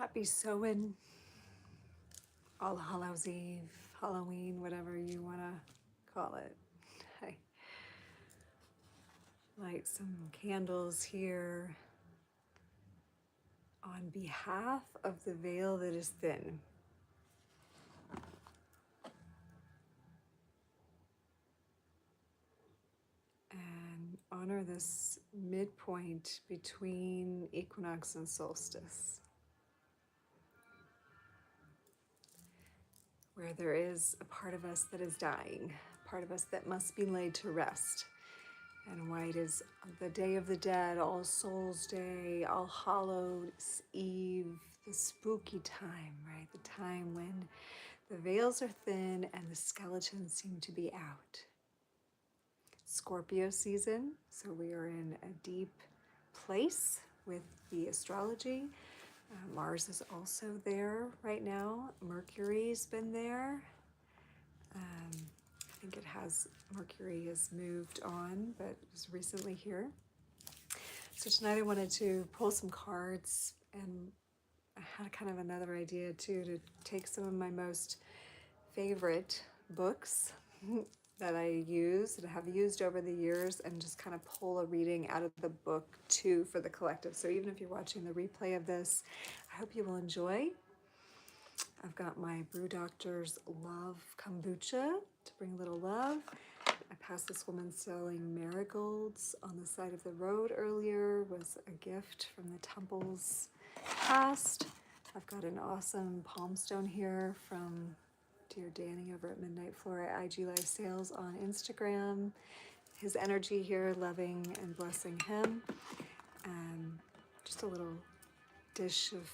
Happy Samhain, All Hallows Eve, Halloween, whatever you want to call it. I light some candles here on behalf of the veil that is thin. And honor this midpoint between equinox and solstice, where there is a part of us that is dying, a part of us that must be laid to rest. And white is the Day of the Dead, All Souls Day, All Hallows Eve, the spooky time, right? The time when the veils are thin and the skeletons seem to be out. Scorpio season, so we are in a deep place with the astrology. Mars is also there right now. Mercury's been there. I think Mercury has moved on, but it was recently here. So tonight I wanted to pull some cards, and I had kind of another idea too, to take some of my most favorite books that I have used over the years, and just kind of pull a reading out of the book too for the collective. So even if you're watching the replay of this, I hope you will enjoy. I've got my Brew Doctor's Love Kombucha to bring a little love. I passed this woman selling marigolds on the side of the road earlier. Was a gift from the temples past. I've got an awesome palm stone here from dear Danny over at Midnight Flora IG Live Sales on Instagram. His energy here, loving and blessing him. Just a little dish of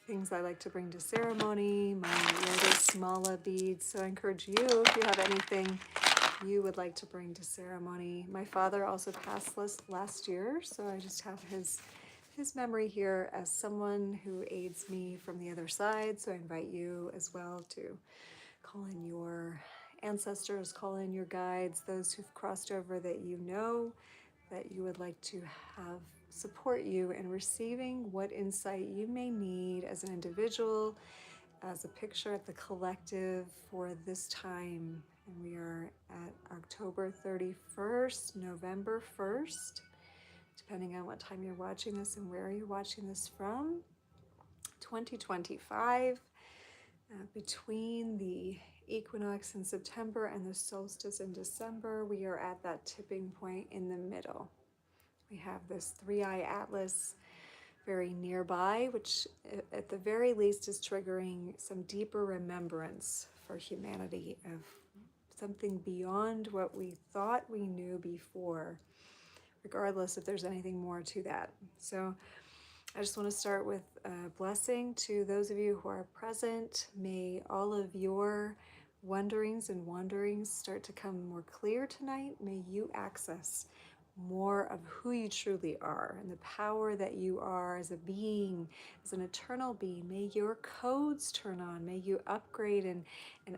things I like to bring to ceremony, my Lotus Mala beads. So I encourage you, if you have anything you would like to bring to ceremony. My father also passed last year, so I just have his memory here as someone who aids me from the other side. So I invite you as well to call in your ancestors, call in your guides, those who've crossed over that you know that you would like to have support you in receiving what insight you may need as an individual, as a picture at the collective for this time. And we are at October 31st, November 1st, depending on what time you're watching this and where you're watching this from, 2025, between the equinox in September and the solstice in December, we are at that tipping point in the middle. We have this three-eye atlas very nearby, which at the very least is triggering some deeper remembrance for humanity of something beyond what we thought we knew before, regardless if there's anything more to that. So I just want to start with a blessing to those of you who are present. May all of your wonderings and wanderings start to come more clear tonight. May you access more of who you truly are and the power that you are as a being, as an eternal being. May your codes turn on. May you upgrade and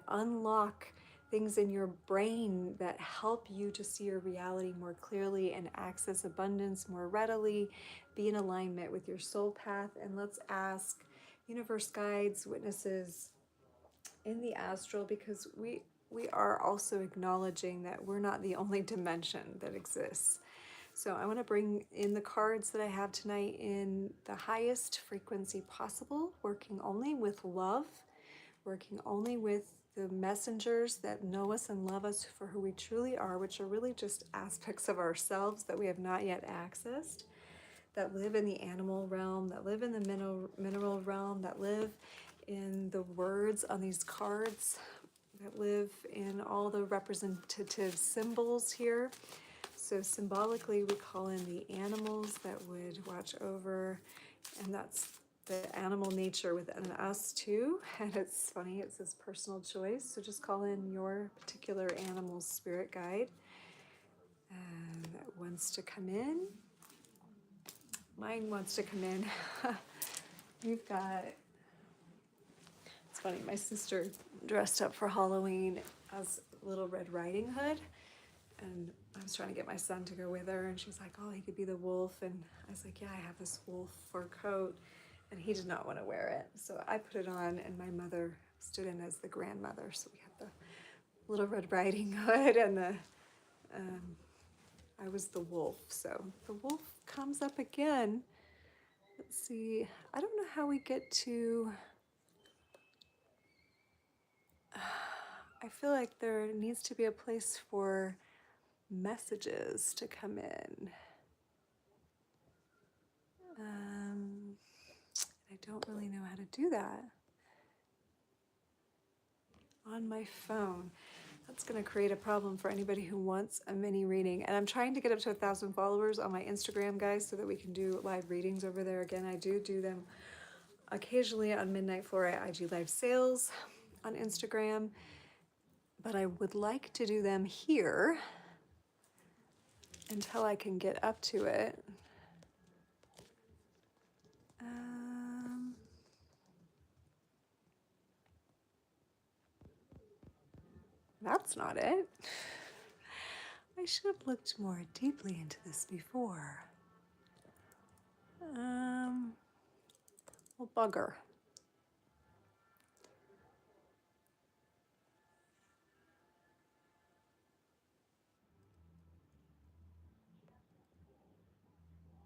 unlock things in your brain that help you to see your reality more clearly and access abundance more readily. Be in alignment with your soul path. And let's ask universe, guides, witnesses in the astral, because we are also acknowledging that we're not the only dimension that exists. So I want to bring in the cards that I have tonight in the highest frequency possible, working only with love, working only with the messengers that know us and love us for who we truly are, which are really just aspects of ourselves that we have not yet accessed, that live in the animal realm, that live in the mineral realm, that live in the words on these cards, that live in all the representative symbols here. So symbolically, we call in the animals that would watch over, and that's the animal nature within us too. And it's funny, it says personal choice. So just call in your particular animal's spirit guide that wants to come in. Mine wants to come in. We've got, it's funny, my sister dressed up for Halloween as Little Red Riding Hood. And I was trying to get my son to go with her, and she's like, oh, he could be the wolf. And I was like, yeah, I have this wolf fur coat. and he did not want to wear it. So I put it on, and my mother stood in as the grandmother. So we had the Little Red Riding Hood, and I was the wolf. So the wolf comes up again. Let's see. I don't know how we get to... I feel like there needs to be a place for messages to come in. I don't really know how to do that on my phone. That's going to create a problem for anybody who wants a mini reading. And I'm trying to get up to 1,000 followers on my Instagram, guys, so that we can do live readings over there. Again, I do them occasionally on Midnight Flora at IG Live Sales on Instagram, but I would like to do them here until I can get up to it. That's not it. I should have looked more deeply into this before. Well, bugger.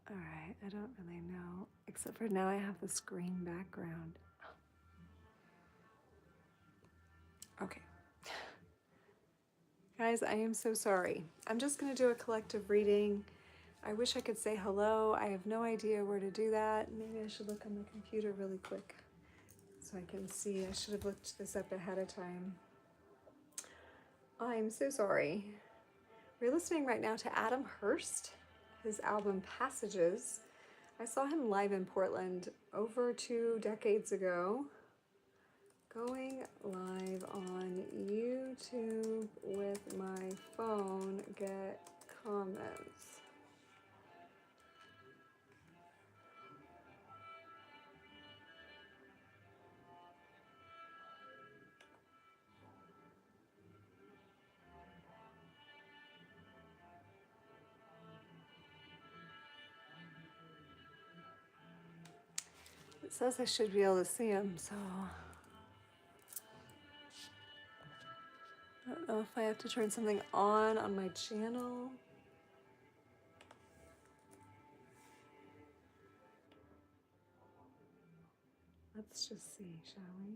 All right, I don't really know, except for now I have the screen background. Okay. Guys, I am so sorry. I'm just going to do a collective reading. I wish I could say hello. I have no idea where to do that. Maybe I should look on my computer really quick so I can see. I should have looked this up ahead of time. I'm so sorry. We're listening right now to Adam Hurst, his album Passages. I saw him live in Portland over 2 decades ago. Going live on YouTube with my phone, get comments. It says I should be able to see him, so I don't know if I have to turn something on my channel. Let's just see, shall we?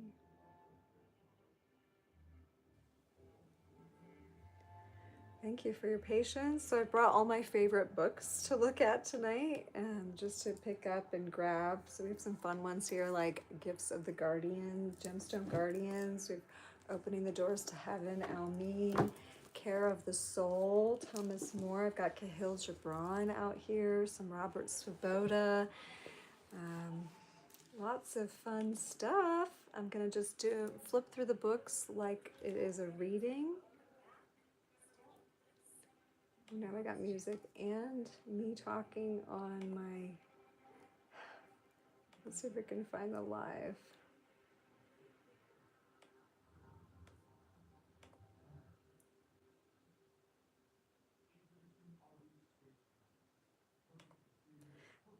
Thank you for your patience. So I brought all my favorite books to look at tonight, and just to pick up and grab. So we have some fun ones here, like Gifts of the Guardian, Gemstone Guardians. We've Opening the Doors to Heaven, Almeen, Care of the Soul, Thomas More. I've got Cahill Gibran out here, some Robert Swoboda. Lots of fun stuff. I'm gonna just flip through the books like it is a reading. Now I got music and me talking on my, let's see if we can find the live.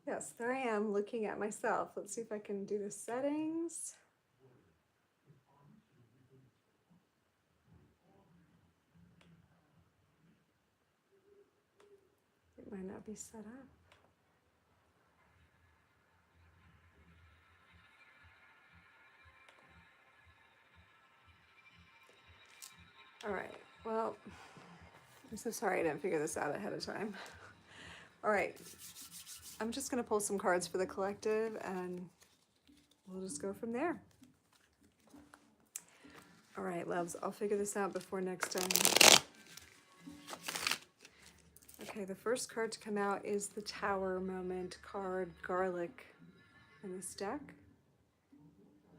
Yes, there I am looking at myself. Let's see if I can do the settings. It might not be set up. All right, well, I'm so sorry I didn't figure this out ahead of time. All right, I'm just gonna pull some cards for the collective and we'll just go from there. All right, loves, I'll figure this out before next time. Okay, the first card to come out is the Tower Moment card, Garlic, in this deck.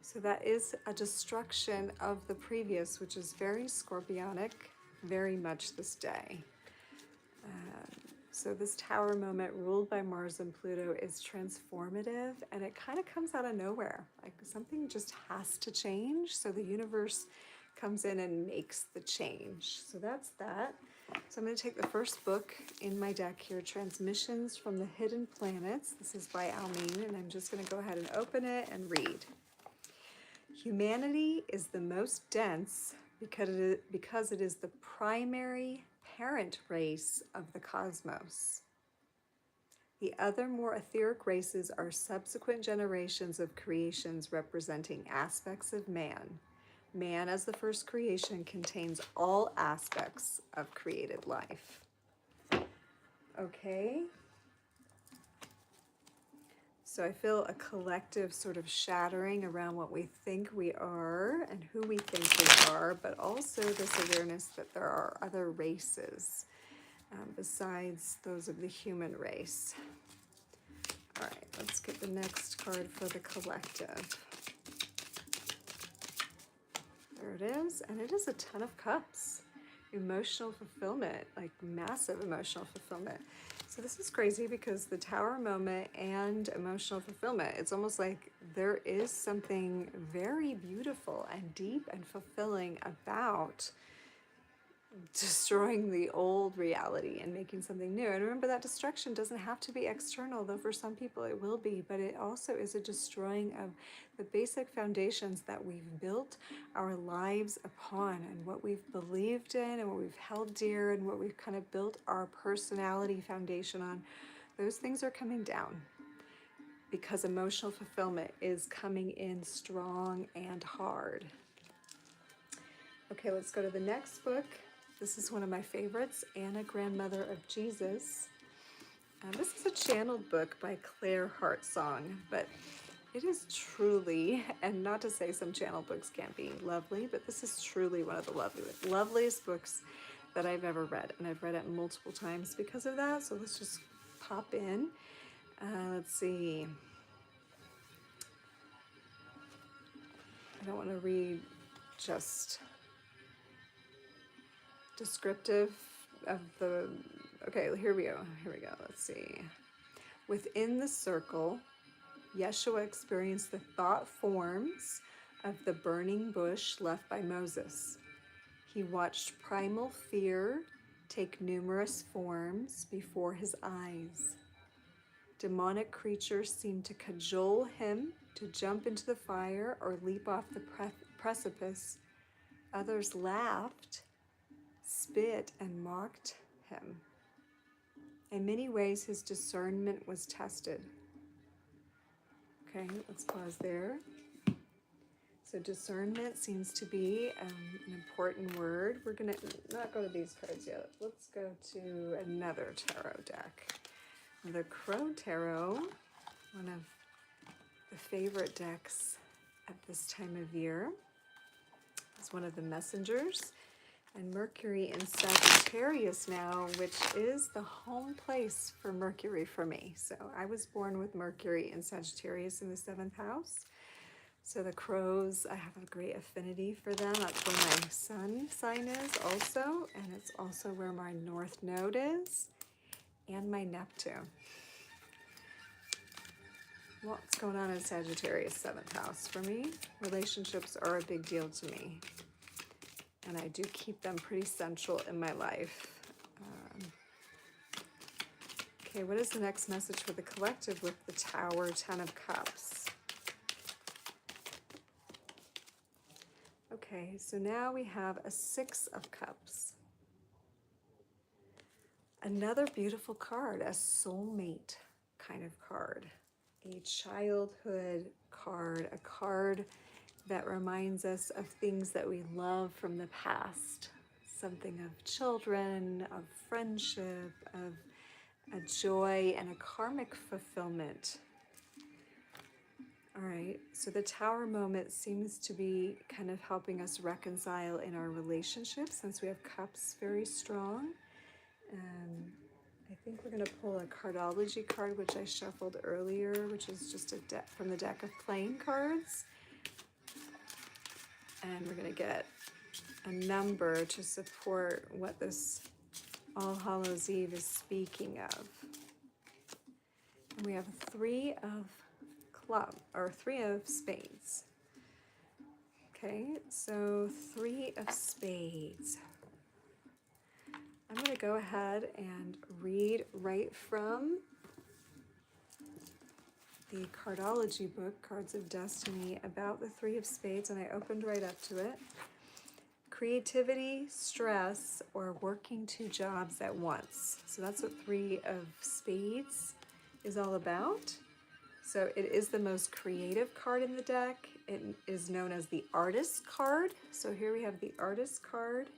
So that is a destruction of the previous, which is very scorpionic, very much this day. So this Tower Moment, ruled by Mars and Pluto, is transformative, and it kind of comes out of nowhere. Like something just has to change, so the universe comes in and makes the change. So that's that. So I'm going to take the first book in my deck here, Transmissions from the Hidden Planets. This is by Almeen, and I'm just going to go ahead and open it and read. Humanity is the most dense because it is the primary parent race of the cosmos. The other more etheric races are subsequent generations of creations representing aspects of man. Man, as the first creation, contains all aspects of created life. Okay. So I feel a collective sort of shattering around what we think we are and who we think we are, but also this awareness that there are other races besides those of the human race. All right, let's get the next card for the collective. There it is, and it is a Ten of Cups. Emotional fulfillment, like massive emotional fulfillment. So this is crazy because the Tower moment and emotional fulfillment, it's almost like there is something very beautiful and deep and fulfilling about destroying the old reality and making something new. And remember, that destruction doesn't have to be external, though for some people it will be, but it also is a destroying of the basic foundations that we've built our lives upon, and what we've believed in and what we've held dear and what we've kind of built our personality foundation on. Those things are coming down because emotional fulfillment is coming in strong and hard. Okay, let's go to the next book. This is one of my favorites, Anna, Grandmother of Jesus. This is a channeled book by Claire Hartsong, but it is truly, and not to say some channel books can't be lovely, but this is truly one of the loveliest books that I've ever read, and I've read it multiple times because of that. So let's just pop in. Let's see. I don't want to read just descriptive of the, okay, here we go, let's see. Within the circle, Yeshua experienced the thought forms of the burning bush left by Moses. He watched primal fear take numerous forms before his eyes. Demonic creatures seemed to cajole him to jump into the fire or leap off the precipice. Others laughed, spit, and mocked him. In many ways, his discernment was tested. Okay, let's pause there. So discernment seems to be an important word. We're going to not go to these cards yet. Let's go to another tarot deck. The Crow Tarot, one of the favorite decks at this time of year, is one of the messengers. And Mercury in Sagittarius now, which is the home place for Mercury for me. So I was born with Mercury in Sagittarius in the 7th house. So the crows, I have a great affinity for them. That's where my sun sign is also. And it's also where my North Node is and my Neptune. What's going on in Sagittarius 7th house for me? Relationships are a big deal to me. And I do keep them pretty central in my life. Okay, what is the next message for the collective with the Tower, 10 of Cups? Okay, so now we have a 6 of Cups. Another beautiful card, a soulmate kind of card. A childhood card, a card that reminds us of things that we love from the past. Something of children, of friendship, of a joy and a karmic fulfillment. All right, so the Tower moment seems to be kind of helping us reconcile in our relationships since we have Cups very strong. I think we're going to pull a cardology card, which I shuffled earlier, which is just a deck from the deck of playing cards. And we're going to get a number to support what this All Hallows Eve is speaking of. And we have 3 of 3 of spades. Okay, so 3 of spades. I'm going to go ahead and read right from the cardology book, Cards of Destiny, about the Three of Spades, and I opened right up to it. Creativity, stress, or working two jobs at once. So that's what Three of Spades is all about. So it is the most creative card in the deck. It is known as the Artist card. So here we have the Artist card.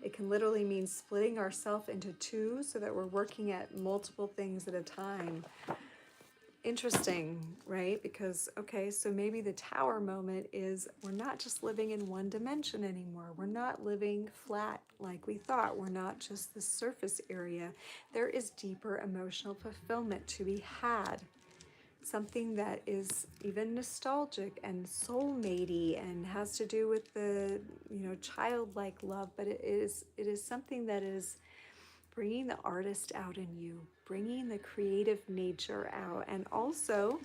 It can literally mean splitting ourselves into two so that we're working at multiple things at a time. Interesting, right? Because, okay, so maybe the Tower moment is we're not just living in one dimension anymore. We're not living flat like we thought. We're not just the surface area. There is deeper emotional fulfillment to be had. Something that is even nostalgic and soulmatey and has to do with the, childlike love, but it is something that is bringing the artist out in you, bringing the creative nature out, and also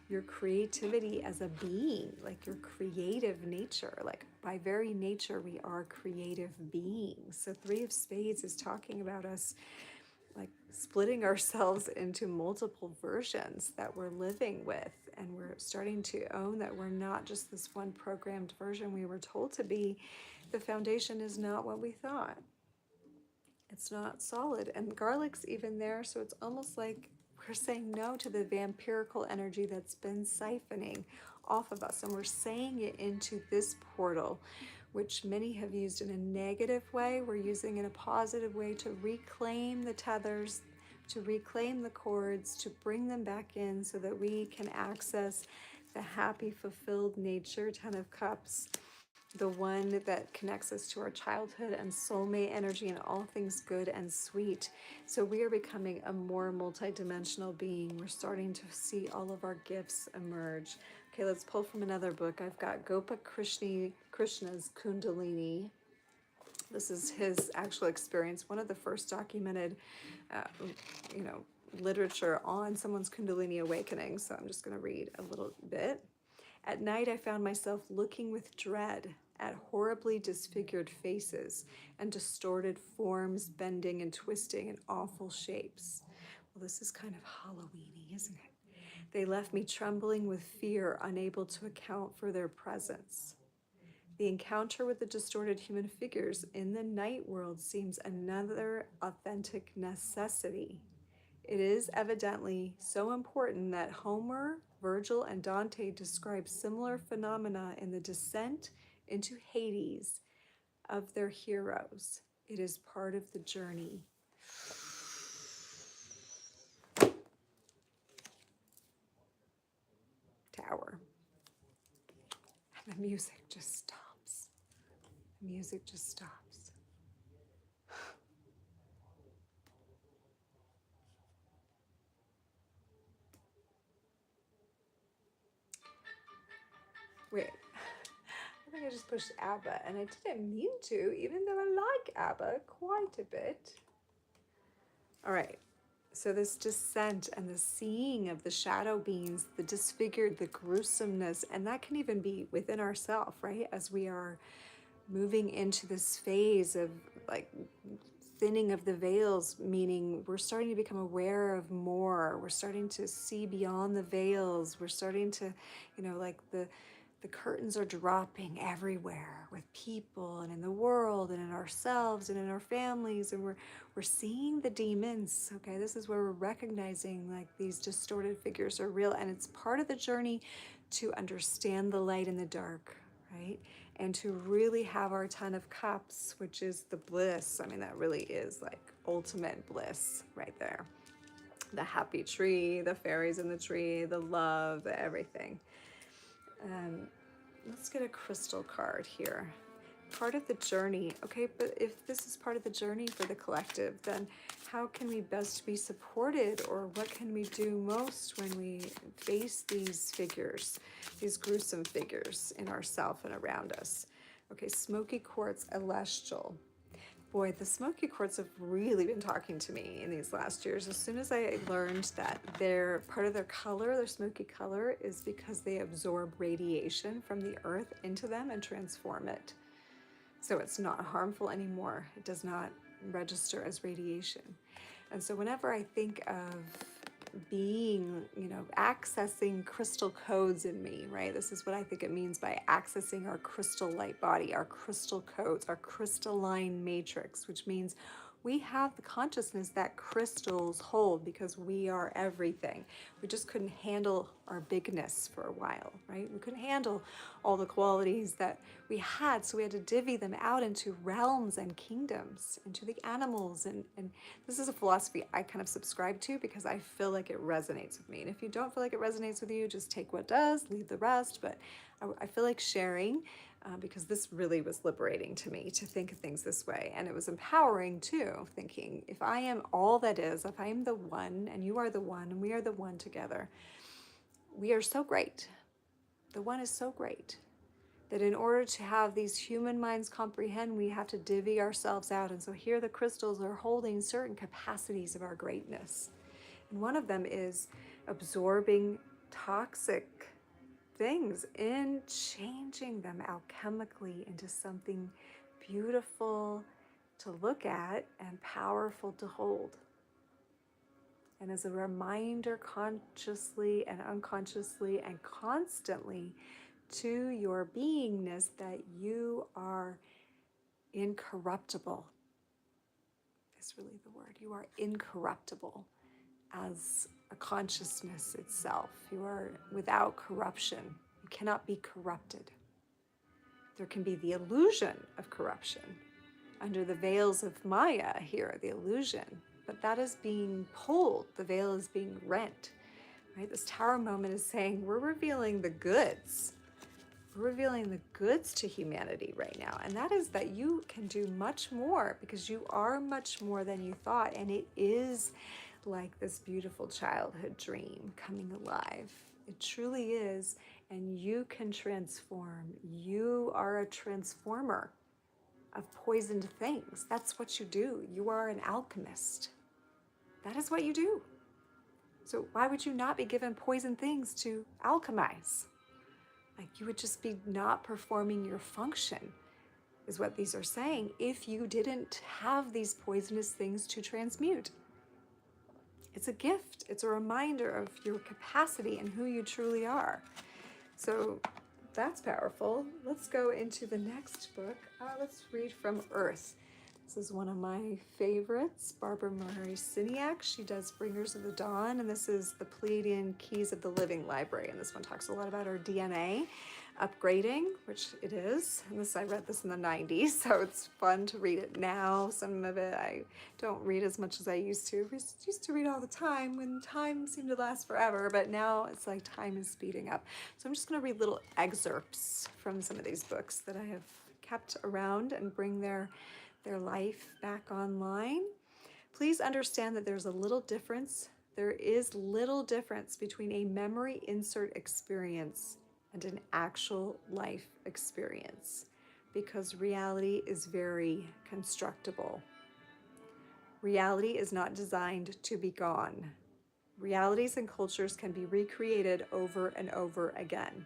your creativity as a being, like your creative nature. Like by very nature, we are creative beings. So Three of Spades is talking about us like splitting ourselves into multiple versions that we're living with, and we're starting to own that we're not just this one programmed version we were told to be. The foundation is not what we thought. It's not solid, and garlic's even there, so it's almost like we're saying no to the vampirical energy that's been siphoning off of us, and we're saying it into this portal, which many have used in a negative way. We're using it in a positive way to reclaim the tethers, to reclaim the cords, to bring them back in so that we can access the happy, fulfilled nature, 10 of Cups, the one that connects us to our childhood and soulmate energy and all things good and sweet. So we are becoming a more multidimensional being. We're starting to see all of our gifts emerge. Okay, let's pull from another book. I've got Krishna's Kundalini. This is his actual experience, one of the first documented, literature on someone's Kundalini awakening. So I'm just going to read a little bit. At night, I found myself looking with dread at horribly disfigured faces and distorted forms bending and twisting in awful shapes. Well, this is kind of Halloween-y, isn't it? They left me trembling with fear, unable to account for their presence. The encounter with the distorted human figures in the night world seems another authentic necessity. It is evidently so important that Homer, Virgil, and Dante describe similar phenomena in the descent into Hades of their heroes. It is part of the journey. Tower. And the music just stops. The music just stops. Wait, I think I just pushed ABBA, and I didn't mean to, even though I like ABBA quite a bit. All right, so this descent and the seeing of the shadow beings, the disfigured, the gruesomeness, and that can even be within ourselves, right? As we are moving into this phase of like thinning of the veils, meaning we're starting to become aware of more. We're starting to see beyond the veils. We're starting to, like the curtains are dropping everywhere with people and in the world and in ourselves and in our families, and we're seeing the demons. Okay, this is where we're recognizing like these distorted figures are real, and it's part of the journey to understand the light and the dark, right? And to really have our 10 of Cups, which is the bliss. I mean, that really is like ultimate bliss right there. The happy tree, the fairies in the tree, the love, the everything. Let's get a crystal card here. Part of the journey. Okay, but if this is part of the journey for the collective, then how can we best be supported, or what can we do most when we face these figures, these gruesome figures in ourself and around us? Okay, smoky quartz, celestial. Boy, the smoky quartz have really been talking to me in these last years. As soon as I learned that part of their color, their smoky color, is because they absorb radiation from the earth into them and transform it. So it's not harmful anymore. It does not register as radiation. And so whenever I think of being, accessing crystal codes in me, right? This is what I think it means by accessing our crystal light body, our crystal codes, our crystalline matrix, which means we have the consciousness that crystals hold because we are everything. We just couldn't handle our bigness for a while, right? We couldn't handle all the qualities that we had, so we had to divvy them out into realms and kingdoms, into the animals. And this is a philosophy I kind of subscribe to because I feel like it resonates with me. And if you don't feel like it resonates with you, just take what does, leave the rest. But I feel like sharing because this really was liberating to me to think of things this way. And it was empowering too, thinking if I am all that is, if I am the one and you are the one and we are the one together, we are so great. The one is so great that in order to have these human minds comprehend, we have to divvy ourselves out. And so here the crystals are holding certain capacities of our greatness. And one of them is absorbing toxic things and changing them alchemically into something beautiful to look at and powerful to hold. And as a reminder, consciously and unconsciously and constantly to your beingness, that you are incorruptible. Is really the word. You are incorruptible as a consciousness itself. You are without corruption. You cannot be corrupted. There can be the illusion of corruption under the veils of Maya here, the illusion, but that is being pulled. The veil is being rent, right? This tower moment is saying we're revealing the goods. We're revealing the goods to humanity right now. And that is that you can do much more because you are much more than you thought. And it is like this beautiful childhood dream coming alive. It truly is. And you can transform. You are a transformer of poisoned things. That's what you do. You are an alchemist. That is what you do. So why would you not be given poison things to alchemize? Like you would just be not performing your function, is what these are saying, if you didn't have these poisonous things to transmute. It's a gift. It's a reminder of your capacity and who you truly are. So that's powerful. Let's go into the next book. Let's read from Earth. This is one of my favorites, Barbara Murray Siniak. She does Bringers of the Dawn, and this is the Pleiadian Keys of the Living Library. And this one talks a lot about our DNA upgrading, which it is. And I read this in the 90s, so it's fun to read it now. Some of it I don't read as much as I used to. I used to read all the time when time seemed to last forever, but now it's like time is speeding up. So I'm just going to read little excerpts from some of these books that I have kept around and bring their life back online. Please understand that there's a little difference. There is little difference between a memory insert experience and an actual life experience, because reality is very constructible. Reality is not designed to be gone. Realities and cultures can be recreated over and over again.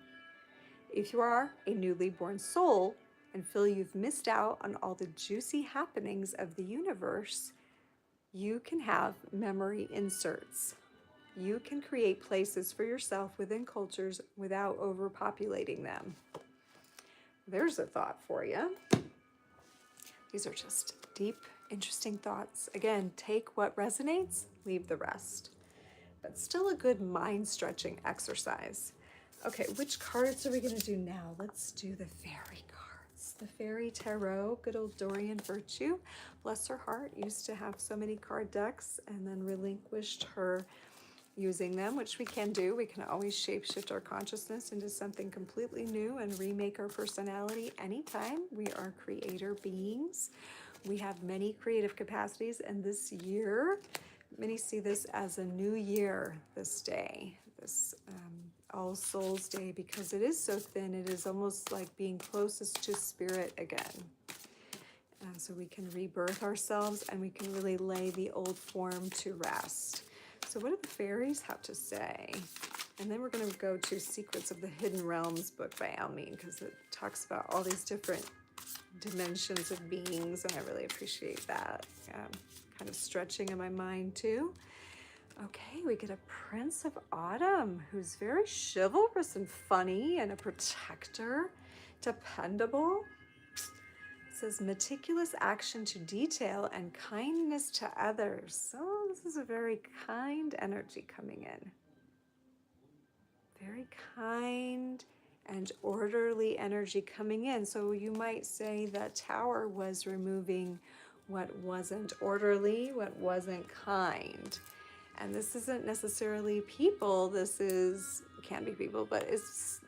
If you are a newly born soul and feel you've missed out on all the juicy happenings of the universe, you can have memory inserts. You can create places for yourself within cultures without overpopulating them. There's a thought for you. These are just deep, interesting thoughts. Again, take what resonates, leave the rest. But still a good mind-stretching exercise. Okay, which cards are we going to do now? Let's do the fairy cards. The Fairy Tarot, good old Dorian Virtue. Bless her heart, used to have so many card decks and then relinquished her using them, which we can do. We can always shapeshift our consciousness into something completely new and remake our personality anytime. We are creator beings. We have many creative capacities, and this year, many see this as a new year, this day, this All Souls Day, because it is so thin. It is almost like being closest to spirit again. So we can rebirth ourselves and we can really lay the old form to rest. So what do the fairies have to say? And then we're going to go to Secrets of the Hidden Realms book by Almeen, because it talks about all these different dimensions of beings, and I really appreciate that. Kind of stretching in my mind too. Okay, we get a Prince of Autumn who's very chivalrous and funny and a protector, dependable. It says meticulous action to detail and kindness to others. So this is a very kind energy coming in. Very kind and orderly energy coming in. So you might say that Tower was removing what wasn't orderly, what wasn't kind. And this isn't necessarily people, this is, can be people, but it's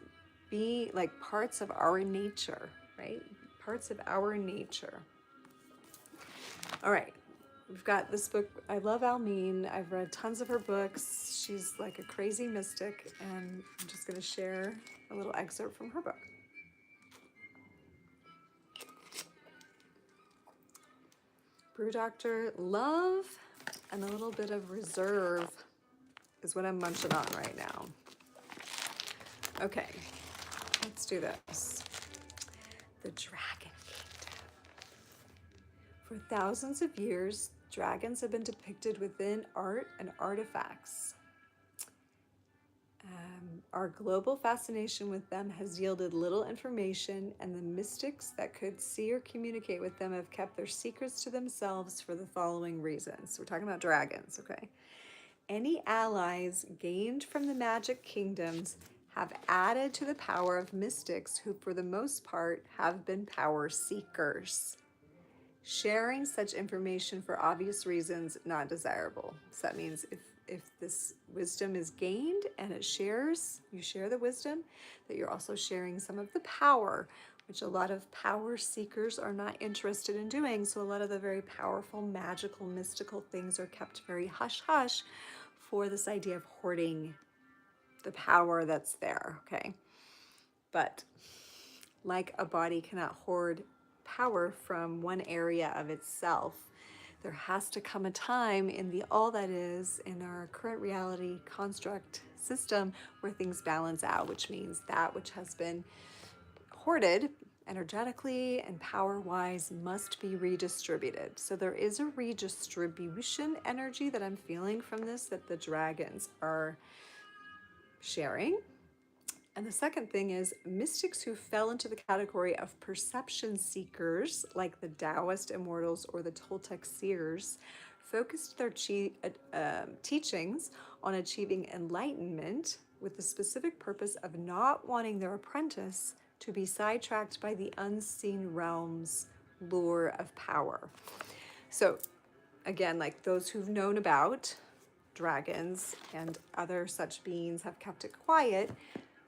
be like parts of our nature, right? Parts of our nature. All right, we've got this book. I love Almeen. I've read tons of her books. She's like a crazy mystic, and I'm just gonna share a little excerpt from her book. Brew Doctor, love and a little bit of reserve is what I'm munching on right now. Okay, let's do this. The Dragon Kingdom. For thousands of years, dragons have been depicted within art and artifacts. Our global fascination with them has yielded little information, and the mystics that could see or communicate with them have kept their secrets to themselves for the following reasons. We're talking about dragons, okay? Any allies gained from the magic kingdoms have added to the power of mystics who, for the most part, have been power seekers. Sharing such information for obvious reasons, not desirable. So that means if this wisdom is gained and it shares, you share the wisdom, that you're also sharing some of the power, which a lot of power seekers are not interested in doing. So a lot of the very powerful, magical, mystical things are kept very hush-hush for this idea of hoarding the power that's there, okay? But like a body cannot hoard power from one area of itself, there has to come a time in the all that is, in our current reality construct system, where things balance out, which means that which has been hoarded energetically and power-wise must be redistributed. So there is a redistribution energy that I'm feeling from this, that the dragons are sharing. And the second thing is mystics who fell into the category of perception seekers, like the Taoist immortals or the Toltec seers, focused their teachings on achieving enlightenment with the specific purpose of not wanting their apprentice to be sidetracked by the unseen realm's lure of power. So again, like those who've known about dragons and other such beings have kept it quiet,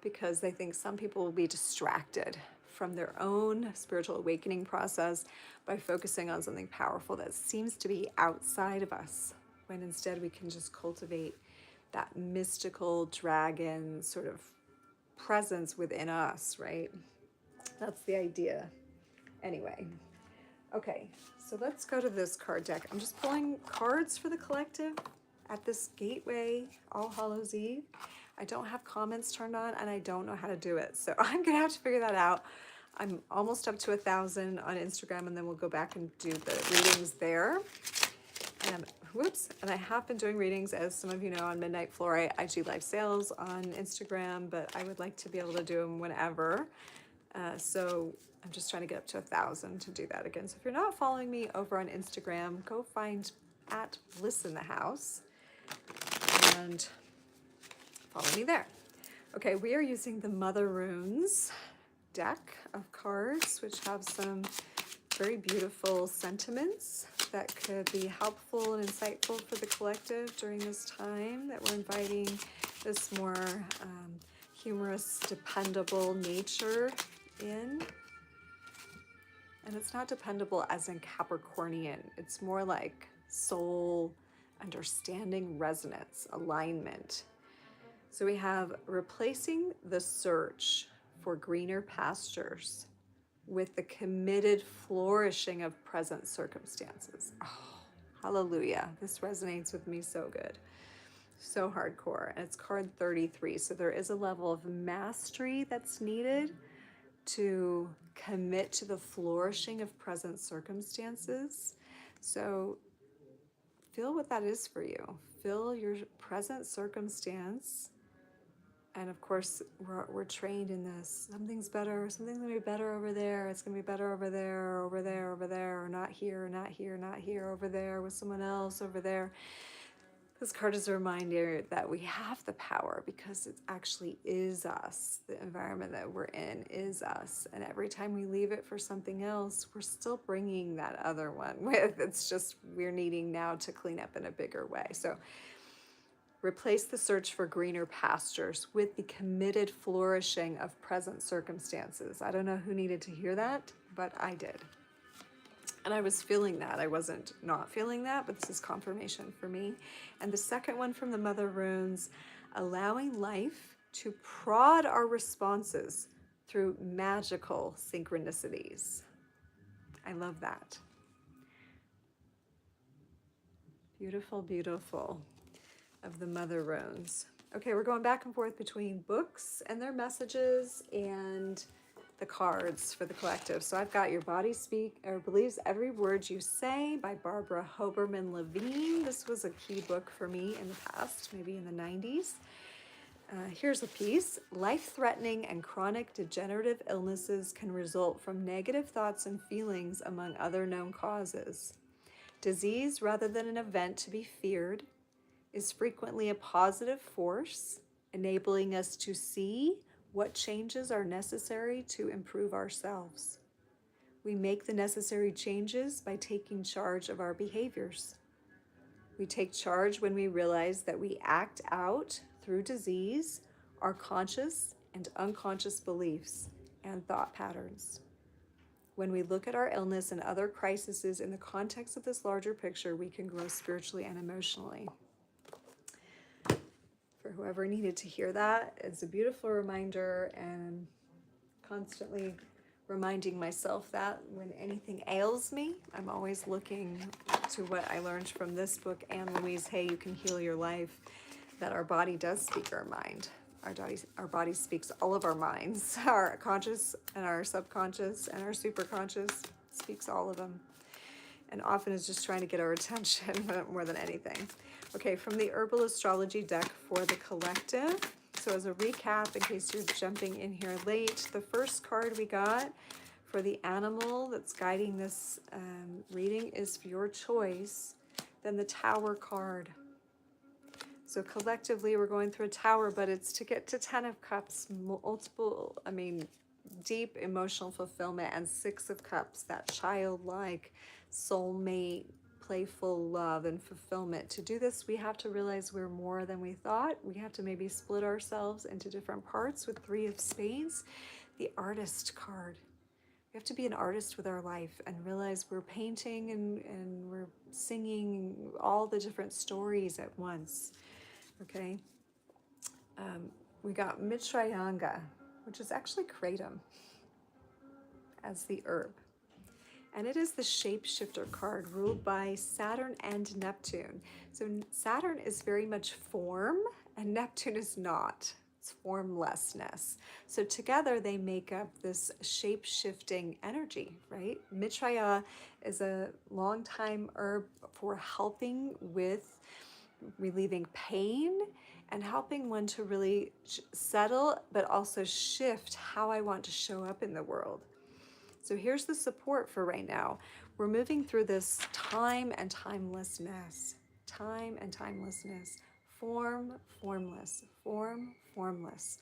because they think some people will be distracted from their own spiritual awakening process by focusing on something powerful that seems to be outside of us, when instead we can just cultivate that mystical dragon sort of presence within us, right? That's the idea. Anyway, okay, so let's go to this card deck. I'm just pulling cards for the collective at this Gateway All Hallows Eve. I don't have comments turned on, and I don't know how to do it. So I'm gonna have to figure that out. I'm almost up to 1,000 on Instagram, and then we'll go back and do the readings there. And I have been doing readings, as some of you know, on Midnight Fluorite. I do live sales on Instagram, but I would like to be able to do them whenever. So I'm just trying to get up to 1,000 to do that again. So if you're not following me over on Instagram, go find @Bliss in the House and follow me there. Okay, we are using the Mother Runes deck of cards, which have some very beautiful sentiments that could be helpful and insightful for the collective during this time that we're inviting this more humorous, dependable nature in. And it's not dependable as in Capricornian. It's more like soul, understanding, resonance, alignment. So we have replacing the search for greener pastures with the committed flourishing of present circumstances. Oh, hallelujah. This resonates with me so good. So hardcore. And it's card 33. So there is a level of mastery that's needed to commit to the flourishing of present circumstances. So feel what that is for you. Feel your present circumstance. And of course, we're trained in this. Something's better. Something's going to be better over there. It's going to be better over there, over there, over there, or not here, not here, not here, over there with someone else, over there. This card is a reminder that we have the power because it actually is us. The environment that we're in is us. And every time we leave it for something else, we're still bringing that other one with. It's just we're needing now to clean up in a bigger way. So replace the search for greener pastures with the committed flourishing of present circumstances. I don't know who needed to hear that, but I did. And I was feeling that. I wasn't not feeling that, but this is confirmation for me. And the second one from the Mother Runes, allowing life to prod our responses through magical synchronicities. I love that. Beautiful, beautiful of the Mother Runes. Okay, we're going back and forth between books and their messages and the cards for the collective. So I've got Your Body Believes Every Word You Say by Barbara Hoberman Levine. This was a key book for me in the past, maybe in the 90s. Here's a piece. Life-threatening and chronic degenerative illnesses can result from negative thoughts and feelings, among other known causes. Disease, rather than an event to be feared, is frequently a positive force, enabling us to see what changes are necessary to improve ourselves. We make the necessary changes by taking charge of our behaviors. We take charge when we realize that we act out through disease our conscious and unconscious beliefs and thought patterns. When we look at our illness and other crises in the context of this larger picture, we can grow spiritually and emotionally. For whoever needed to hear that, it's a beautiful reminder, and constantly reminding myself that when anything ails me, I'm always looking to what I learned from this book and Louise Hay, You Can Heal Your Life, that our body does speak our mind. Our body speaks all of our minds, our conscious and our subconscious and our superconscious speaks all of them. And often is just trying to get our attention more than anything. Okay, from the Herbal Astrology deck for the collective. So as a recap, in case you're jumping in here late, the first card we got for the animal that's guiding this reading is for your choice, then the Tower card. So collectively, we're going through a tower, but it's to get to 10 of Cups, deep emotional fulfillment, and 6 of Cups, that childlike, soulmate, playful love and fulfillment. To do this, we have to realize we're more than we thought. We have to maybe split ourselves into different parts with 3 of Spades, the Artist card. We have to be an artist with our life and realize we're painting and we're singing all the different stories at once. Okay, we got Mitrayanga, which is actually kratom as the herb. And it is the shapeshifter card ruled by Saturn and Neptune. So Saturn is very much form and Neptune is not. It's formlessness. So together they make up this shape-shifting energy, right? Mitraya is a long-time herb for helping with relieving pain and helping one to really settle, but also shift how I want to show up in the world. So here's the support for right now. We're moving through this time and timelessness. Time and timelessness. Form, formless. Form, formless.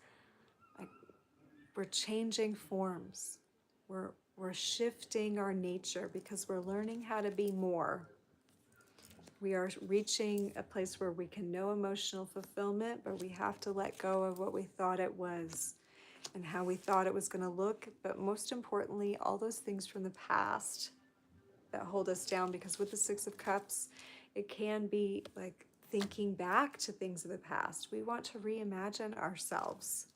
We're changing forms. We're shifting our nature because we're learning how to be more. We are reaching a place where we can know emotional fulfillment, but we have to let go of what we thought it was and how we thought it was going to look. But most importantly, all those things from the past that hold us down, because with the 6 of Cups, it can be like thinking back to things of the past. We want to reimagine ourselves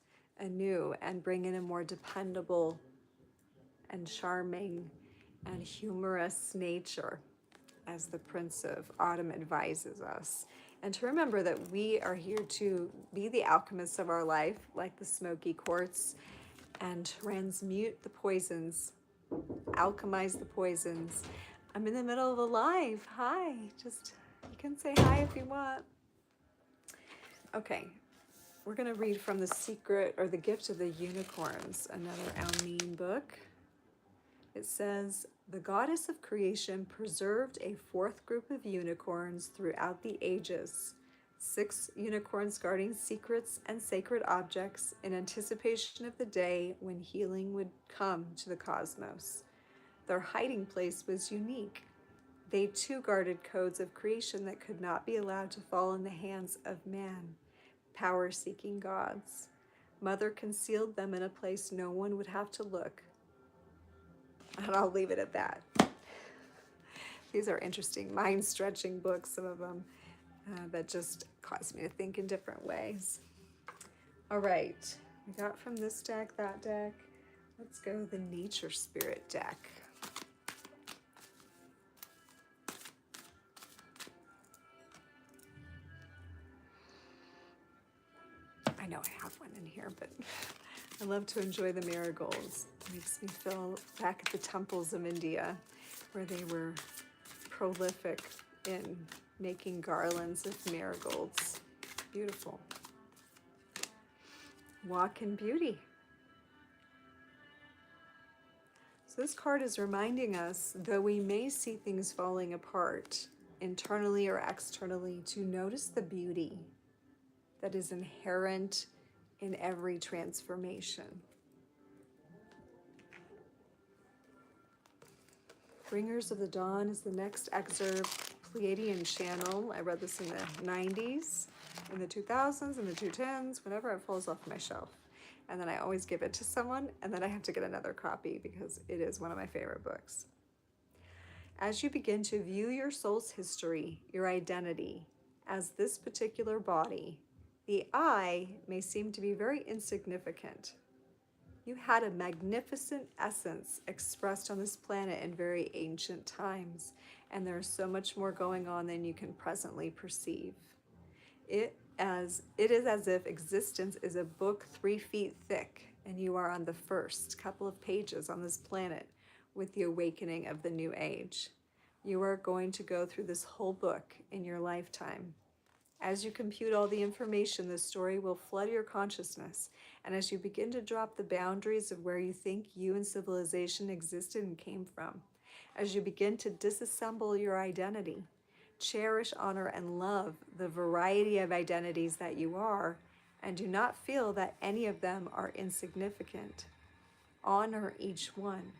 anew and bring in a more dependable and charming and humorous nature, as the Prince of Autumn advises us. And to remember that we are here to be the alchemists of our life, like the smoky quartz, and transmute the poisons, alchemize the poisons. I'm in the middle of a live. Hi, just, you can say hi if you want. Okay, we're going to read from The Secret or The Gift of the Unicorns, another Almeen book. It says, the goddess of creation preserved a fourth group of unicorns throughout the ages. 6 unicorns guarding secrets and sacred objects in anticipation of the day when healing would come to the cosmos. Their hiding place was unique. They too guarded codes of creation that could not be allowed to fall in the hands of man, power-seeking gods. Mother concealed them in a place no one would have to look. And I'll leave it at that. These are interesting, mind-stretching books, some of them, that just cause me to think in different ways. All right, we got from this deck, that deck. Let's go the Nature Spirit deck. I know I have one in here, but I love to enjoy the marigolds. It makes me feel back at the temples of India, where they were prolific in making garlands of marigolds. Beautiful. Walk in beauty. So this card is reminding us, though we may see things falling apart, internally or externally, to notice the beauty that is inherent in every transformation. Bringers of the Dawn is the next excerpt, Pleiadian channel. I read this in the 90s, in the 2000s, in the 2010s, whenever it falls off my shelf. And then I always give it to someone, and then I have to get another copy because it is one of my favorite books. As you begin to view your soul's history, your identity, as this particular body, the I may seem to be very insignificant. You had a magnificent essence expressed on this planet in very ancient times, and there's so much more going on than you can presently perceive. It is as if existence is a book 3 feet thick, and you are on the first couple of pages on this planet with the awakening of the new age. You are going to go through this whole book in your lifetime. As you compute all the information, the story will flood your consciousness. And as you begin to drop the boundaries of where you think you and civilization existed and came from, as you begin to disassemble your identity, cherish, honor, and love the variety of identities that you are, and do not feel that any of them are insignificant. Honor each one,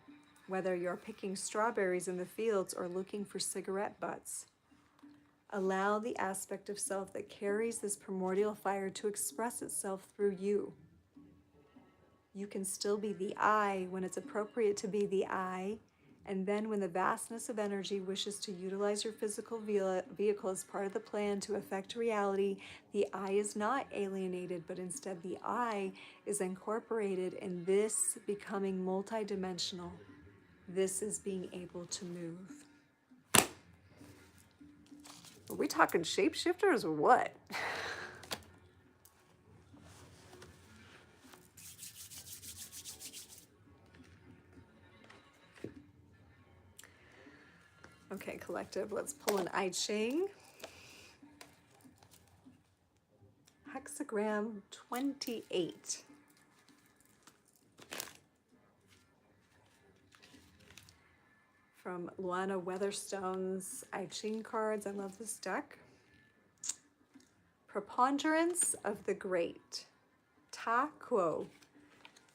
whether you're picking strawberries in the fields or looking for cigarette butts. Allow the aspect of self that carries this primordial fire to express itself through you. You can still be the I when it's appropriate to be the I, and then when the vastness of energy wishes to utilize your physical vehicle as part of the plan to affect reality, the I is not alienated, but instead the I is incorporated in this becoming multidimensional. This is being able to move. Are we talking shapeshifters or what? Okay, collective, let's pull an I Ching. Hexagram 28. From Luana Weatherstone's I Ching cards. I love this deck. Preponderance of the great. Ta quo,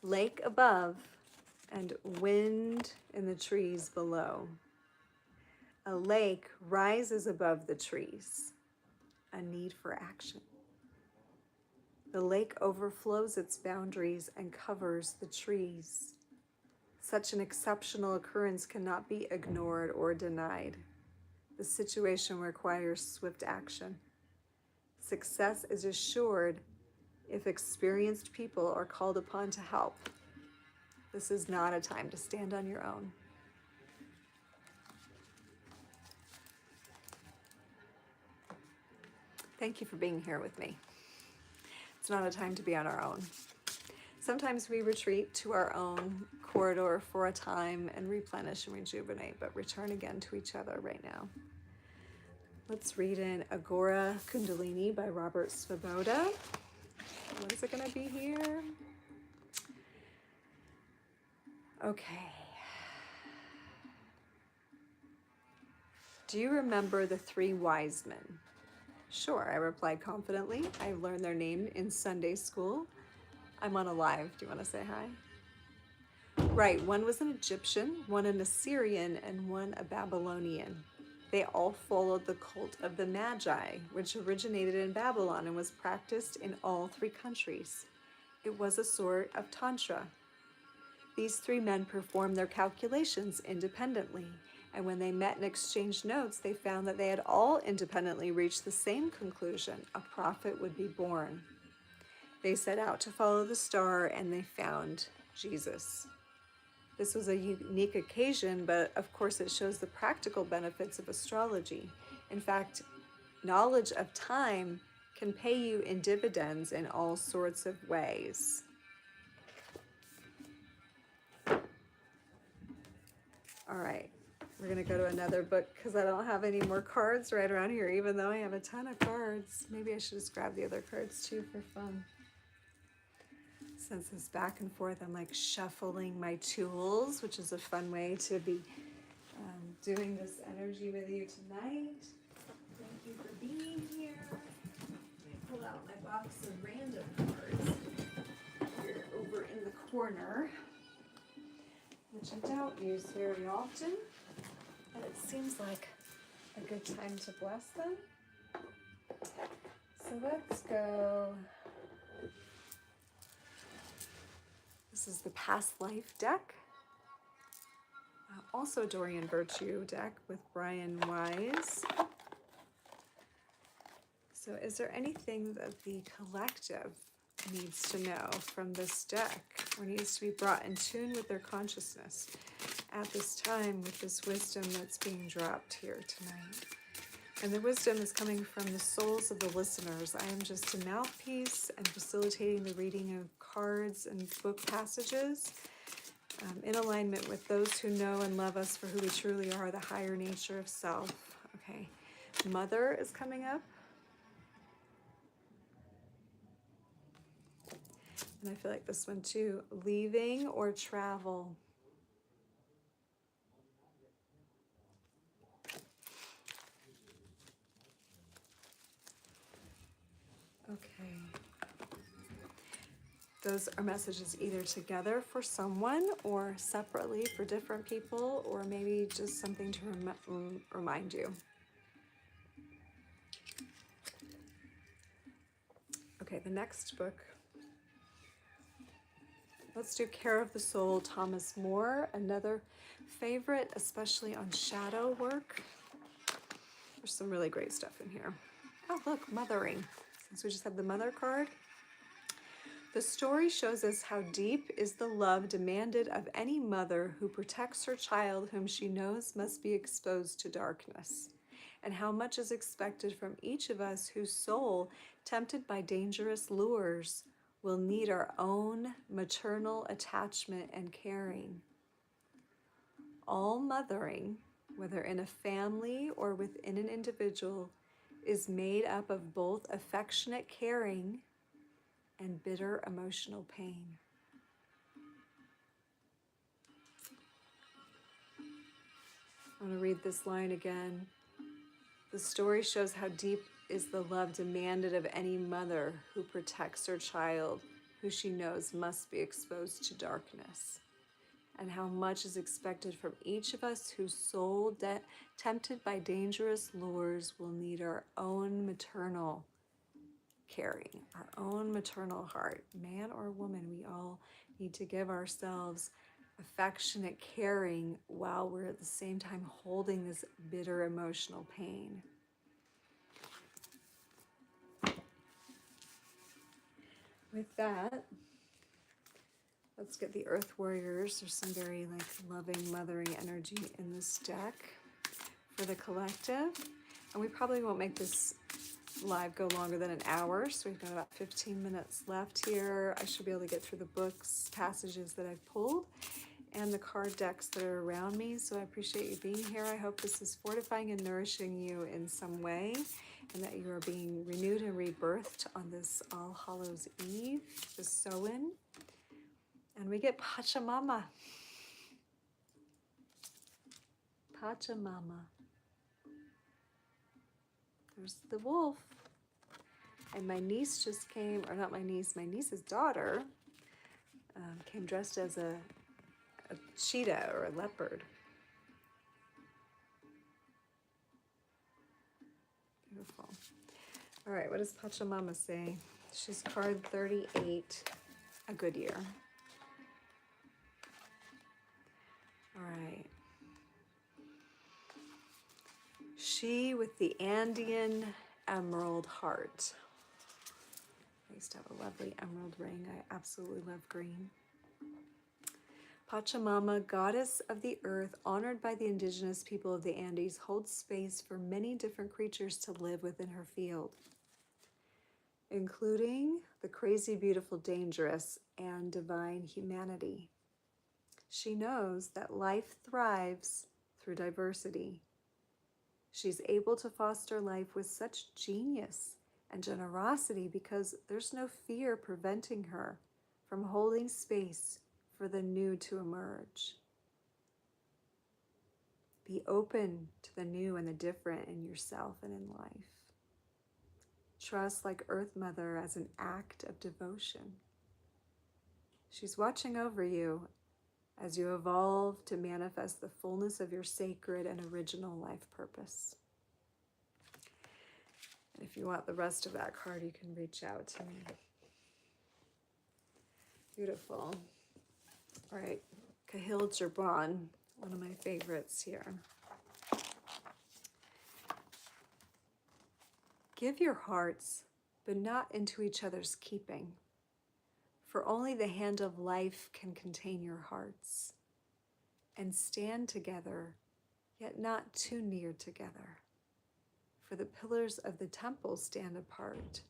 lake above and wind in the trees below. A lake rises above the trees, a need for action. The lake overflows its boundaries and covers the trees. Such an exceptional occurrence cannot be ignored or denied. The situation requires swift action. Success is assured if experienced people are called upon to help. This is not a time to stand on your own. Thank you for being here with me. It's not a time to be on our own. sometimes we retreat to our own corridor for a time and replenish and rejuvenate, but return again to each other right now. Let's read in Agora Kundalini by Robert Svoboda. What is it going to be here? Okay. Do you remember the 3 wise men? Sure, I replied confidently. I learned their name in Sunday school. I'm on a live. Do you want to say hi? Right, one was an Egyptian, one an Assyrian, and one a Babylonian. They all followed the cult of the Magi, which originated in Babylon and was practiced in all 3 countries. It was a sort of tantra. These 3 men performed their calculations independently, and when they met and exchanged notes, they found that they had all independently reached the same conclusion: a prophet would be born. They set out to follow the star, and they found Jesus. This was a unique occasion, but of course it shows the practical benefits of astrology. In fact, knowledge of time can pay you in dividends in all sorts of ways. All right, we're going to go to another book because I don't have any more cards right around here, even though I have a ton of cards. Maybe I should just grab the other cards too for fun. Since it's back and forth, I'm like shuffling my tools, which is a fun way to be doing this energy with you tonight. Thank you for being here. Let me pull out my box of random cards here over in the corner, which I don't use very often, but it seems like a good time to bless them. So let's go. This is the Past Life deck. Also Dorian Virtue deck with Brian Wise. So is there anything that the collective needs to know from this deck, or needs to be brought in tune with their consciousness at this time with this wisdom that's being dropped here tonight? And the wisdom is coming from the souls of the listeners. I am just a mouthpiece and facilitating the reading of cards and book passages in alignment with those who know and love us for who we truly are, the higher nature of self. Okay, Mother is coming up. And I feel like this one too, leaving or travel. Okay. Those are messages either together for someone or separately for different people, or maybe just something to remind you. Okay, the next book. Let's do Care of the Soul, Thomas More, another favorite, especially on shadow work. There's some really great stuff in here. Oh, look, mothering. Since we just had the mother card. The story shows us how deep is the love demanded of any mother who protects her child whom she knows must be exposed to darkness, and how much is expected from each of us whose soul, tempted by dangerous lures, will need our own maternal attachment and caring. All mothering, whether in a family or within an individual, is made up of both affectionate caring and bitter emotional pain. I want to read this line again. The story shows how deep is the love demanded of any mother who protects her child who she knows must be exposed to darkness, and how much is expected from each of us whose soul, tempted by dangerous lures, will need our own maternal caring, our own maternal heart. Man or woman, we all need to give ourselves affectionate caring while we're at the same time holding this bitter emotional pain. With that, let's get the Earth Warriors. There's some very loving, mothering energy in this deck for the collective. And we probably won't make this live go longer than an hour, so we've got about 15 minutes left here. I should be able to get through the books, passages that I've pulled, and the card decks that are around me. So I appreciate you being here. I hope this is fortifying and nourishing you in some way, and that you are being renewed and rebirthed on this All Hallows Eve, the Samhain. And we get Pachamama. Pachamama. There's the wolf. And my niece just came, or not my niece, my niece's daughter came dressed as a cheetah or a leopard. Beautiful. All right, what does Pachamama say? She's card 38, a good year. All right. She with the Andean emerald heart. I used to have a lovely emerald ring. I absolutely love green. Pachamama, goddess of the earth, honored by the indigenous people of the Andes, holds space for many different creatures to live within her field, including the crazy, beautiful, dangerous, and divine humanity. She knows that life thrives through diversity. She's able to foster life with such genius and generosity because there's no fear preventing her from holding space for the new to emerge. Be open to the new and the different in yourself and in life. Trust like Earth Mother as an act of devotion. She's watching over you as you evolve to manifest the fullness of your sacred and original life purpose. And if you want the rest of that card, you can reach out to me. Beautiful. All right, Kahil Jirban, one of my favorites here. Give your hearts, but not into each other's keeping. For only the hand of life can contain your hearts, and stand together, yet not too near together. For the pillars of the temple stand apart,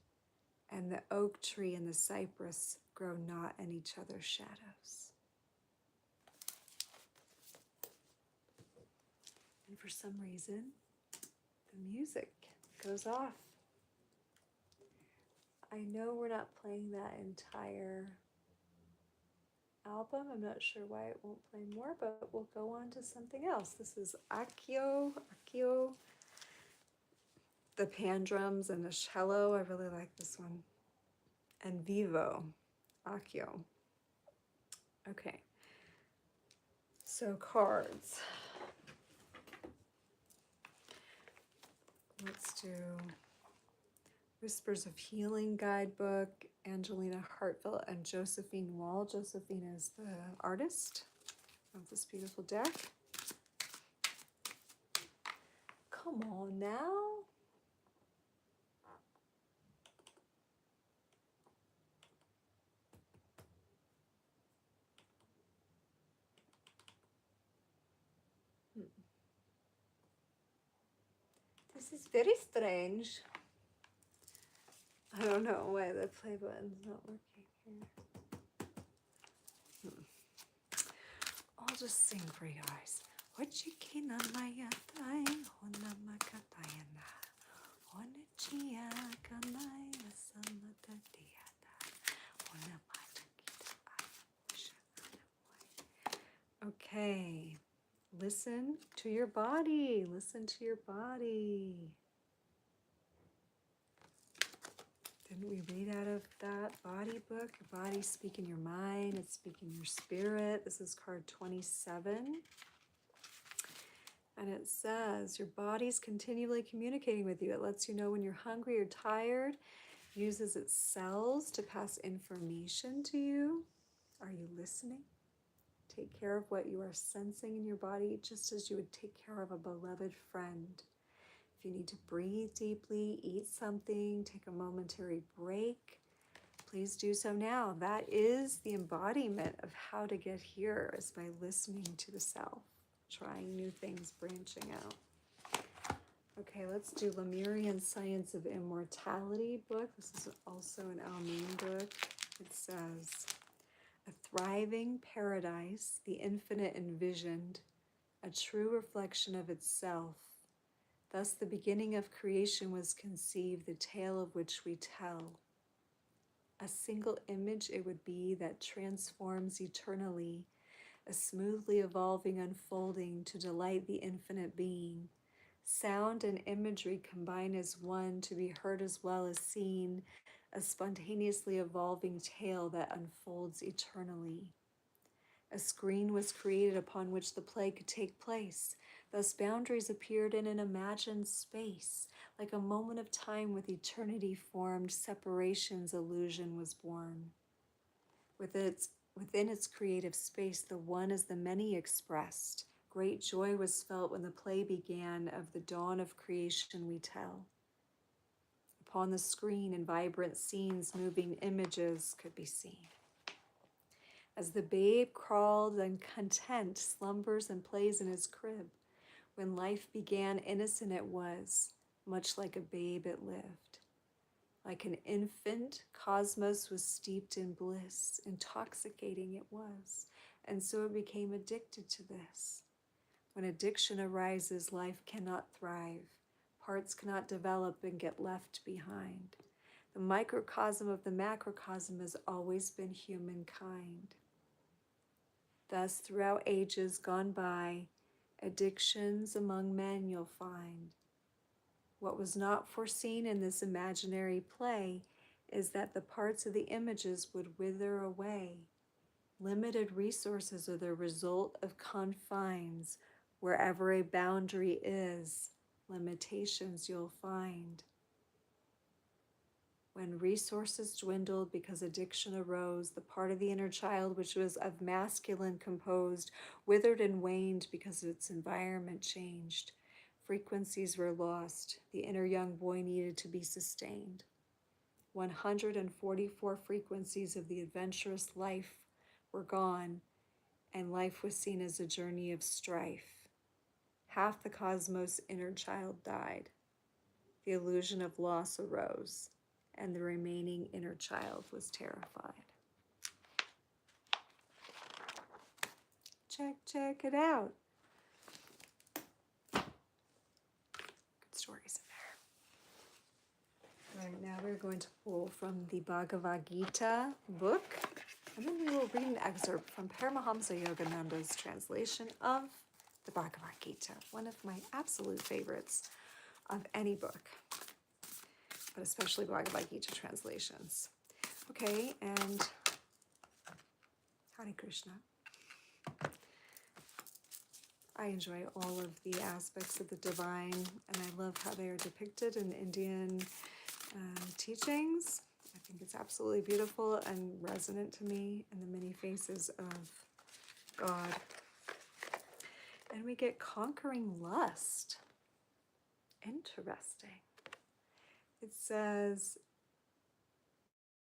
and the oak tree and the cypress grow not in each other's shadows. And for some reason, the music goes off. I know we're not playing that entire album. I'm not sure why it won't play more, but we'll go on to something else. This is Accio, the pan drums and the cello. I really like this one. And Vivo, Accio. Okay, so cards. Let's do Whispers of Healing Guidebook, Angelina Hartfelt and Josephine Wall. Josephine is the artist of this beautiful deck. Come on now. This is very strange. I don't know why the play button's not working here. I'll just sing for you guys. Okay. Listen to your body. Listen to your body. Didn't we read out of that body book? Your body's speaking your mind. It's speaking your spirit. This is card 27. And it says, your body's continually communicating with you. It lets you know when you're hungry or tired. Uses its cells to pass information to you. Are you listening? Take care of what you are sensing in your body, just as you would take care of a beloved friend. If you need to breathe deeply, eat something, take a momentary break, please do so now. That is the embodiment of how to get here, is by listening to the self, trying new things, branching out. Okay, let's do Lemurian Science of Immortality book. This is also an Almin book. It says, a thriving paradise, the infinite envisioned, a true reflection of itself. Thus the beginning of creation was conceived, the tale of which we tell. A single image it would be that transforms eternally, a smoothly evolving unfolding to delight the infinite being. Sound and imagery combine as one, to be heard as well as seen, a spontaneously evolving tale that unfolds eternally. A screen was created upon which the play could take place. Thus boundaries appeared in an imagined space. Like a moment of time with eternity formed, separation's illusion was born. Within its creative space, the one as the many expressed. Great joy was felt when the play began. Of the dawn of creation we tell. Upon the screen, in vibrant scenes, moving images could be seen. As the babe crawled and content, slumbers and plays in his crib. When life began, innocent it was, much like a babe it lived. Like an infant, cosmos was steeped in bliss, intoxicating it was, and so it became addicted to this. When addiction arises, life cannot thrive. Parts cannot develop and get left behind. The microcosm of the macrocosm has always been humankind. Thus, throughout ages gone by, addictions among men you'll find. What was not foreseen in this imaginary play is that the parts of the images would wither away. Limited resources are the result of confines. Wherever a boundary is, limitations you'll find. When resources dwindled because addiction arose, the part of the inner child which was of masculine composed withered and waned because its environment changed. Frequencies were lost. The inner young boy needed to be sustained. 144 frequencies of the adventurous life were gone, and life was seen as a journey of strife. Half the cosmos' inner child died. The illusion of loss arose, and the remaining inner child was terrified. Check it out. Good stories in there. All right, now we're going to pull from the Bhagavad Gita book, and then we will read an excerpt from Paramahamsa Yogananda's translation of the Bhagavad Gita, one of my absolute favorites of any book, but especially Bhagavad Gita translations. Okay, and Hare Krishna. I enjoy all of the aspects of the divine, and I love how they are depicted in Indian teachings. I think it's absolutely beautiful and resonant to me in the many faces of God. And we get conquering lust. Interesting. It says,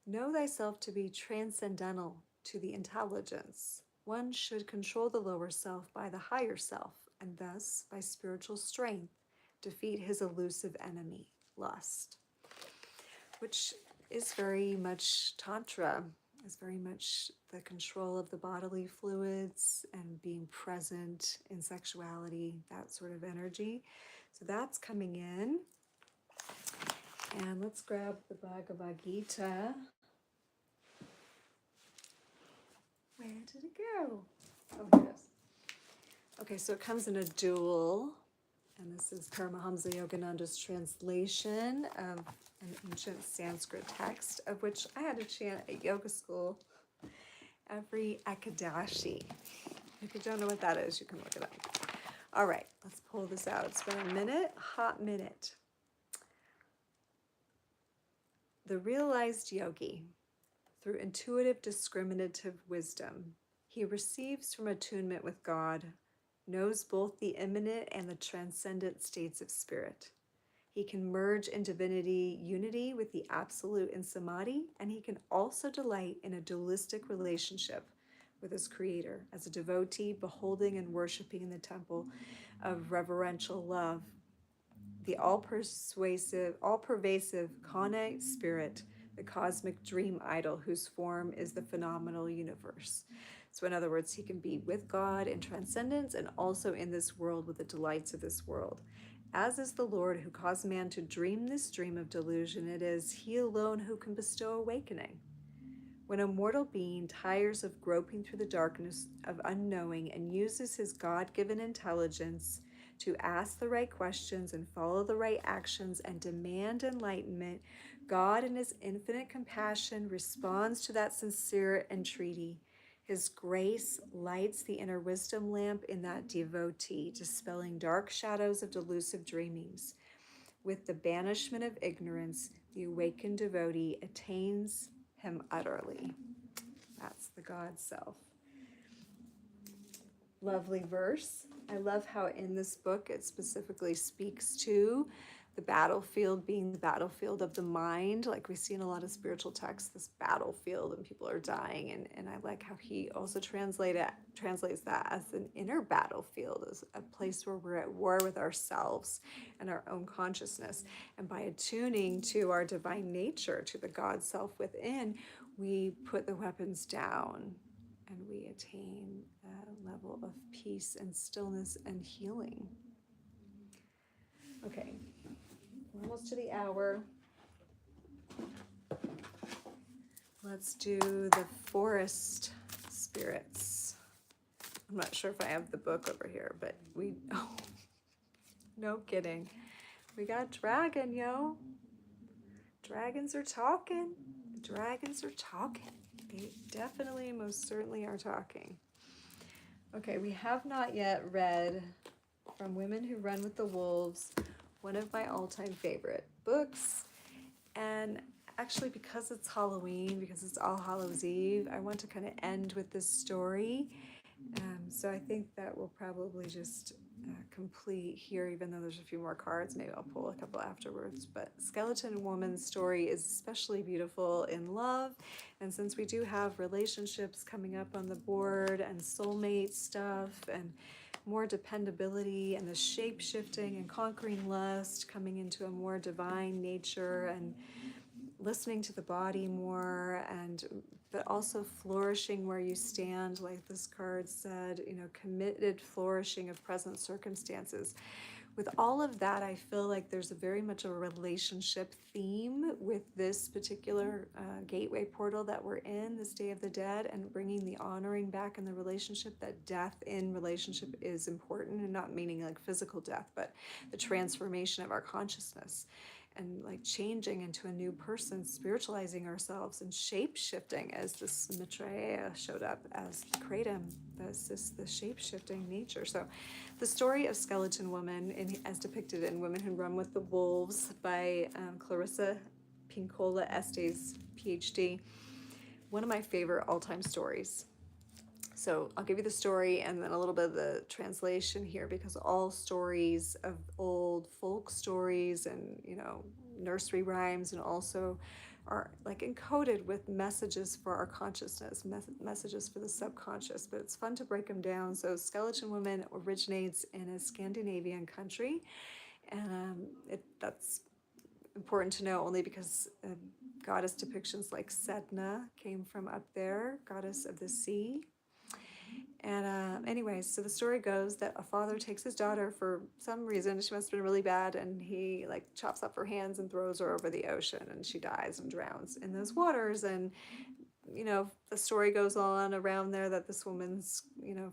know thyself to be transcendental to the intelligence. One should control the lower self by the higher self, and thus, by spiritual strength, defeat his elusive enemy, lust. Which is very much Tantra, is very much the control of the bodily fluids and being present in sexuality, that sort of energy. So that's coming in. And let's grab the Bhagavad Gita. Where did it go? Oh, here it is. Okay, so it comes in a dual, and this is Paramahamsa Yogananda's translation of an ancient Sanskrit text, of which I had to chant at yoga school every Ekadashi. If you don't know what that is, you can look it up. All right, let's pull this out. It's been a minute, hot minute. The realized yogi, through intuitive discriminative wisdom, he receives from attunement with God, knows both the immanent and the transcendent states of spirit. He can merge in divinity unity with the absolute in samadhi, and he can also delight in a dualistic relationship with his creator as a devotee beholding and worshiping in the temple of reverential love. the all-pervasive Kane spirit, the cosmic dream idol whose form is the phenomenal universe. So in other words, he can be with God in transcendence and also in this world with the delights of this world. As is the Lord who caused man to dream this dream of delusion, it is he alone who can bestow awakening. When a mortal being tires of groping through the darkness of unknowing and uses his God-given intelligence to ask the right questions and follow the right actions and demand enlightenment, God in his infinite compassion responds to that sincere entreaty. His grace lights the inner wisdom lamp in that devotee, dispelling dark shadows of delusive dreamings. With the banishment of ignorance, the awakened devotee attains him utterly. That's the God self. Lovely verse. I love how in this book it specifically speaks to the battlefield being the battlefield of the mind. Like we see in a lot of spiritual texts, this battlefield and people are dying. And I like how he also translates that as an inner battlefield, as a place where we're at war with ourselves and our own consciousness. And by attuning to our divine nature, to the God self within, we put the weapons down and we attain a level of peace and stillness and healing. Okay, we're almost to the hour. Let's do the forest spirits. I'm not sure if I have the book over here, but no kidding. We got dragon, yo. Dragons are talking. The dragons are talking. They definitely, most certainly are talking. Okay, we have not yet read From Women Who Run with the Wolves, one of my all-time favorite books. And actually, because it's Halloween, because it's All Hallows Eve, I want to kind of end with this story. So I think that we'll probably just complete here, even though there's a few more cards. Maybe I'll pull a couple afterwards. But Skeleton Woman's story is especially beautiful in love. And since we do have relationships coming up on the board and soulmate stuff and more dependability and the shape-shifting and conquering lust, coming into a more divine nature and listening to the body more, but also flourishing where you stand, like this card said, committed flourishing of present circumstances. With all of that, I feel like there's very much a relationship theme with this particular gateway portal that we're in, this Day of the Dead, and bringing the honoring back in the relationship, that death in relationship is important, and not meaning like physical death, but the transformation of our consciousness and like changing into a new person, spiritualizing ourselves and shape-shifting, as this Maitreya showed up as the kratom, the shape-shifting nature. So the story of Skeleton Woman, as depicted in Women Who Run with the Wolves by Clarissa Pinkola Estes, PhD, one of my favorite all-time stories. So I'll give you the story and then a little bit of the translation here, because all stories of old folk stories and, nursery rhymes and also are like encoded with messages for our consciousness, messages for the subconscious, but it's fun to break them down. So Skeleton Woman originates in a Scandinavian country, and that's important to know only because goddess depictions like Sedna came from up there, goddess of the sea. And anyways, so the story goes that a father takes his daughter for some reason. She must have been really bad, and he like chops up her hands and throws her over the ocean, and she dies and drowns in those waters. And the story goes on around there that this woman's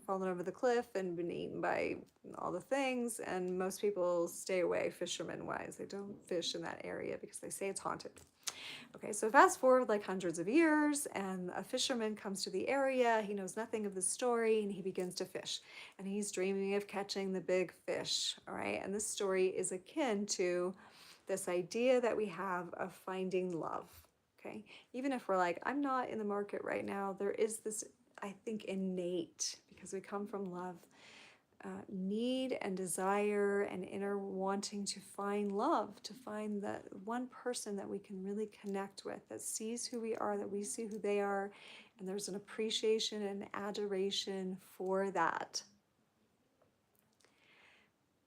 fallen over the cliff and been eaten by all the things. And most people stay away, fishermen wise. They don't fish in that area because they say it's haunted. Okay, so fast forward like hundreds of years, and a fisherman comes to the area. He knows nothing of the story, and he begins to fish. And he's dreaming of catching the big fish, all right? And this story is akin to this idea that we have of finding love, okay? Even if we're like, I'm not in the market right now, there is this, I think, innate, because we come from love, need and desire and inner wanting to find love, to find that one person that we can really connect with, that sees who we are, that we see who they are, and there's an appreciation and adoration for that.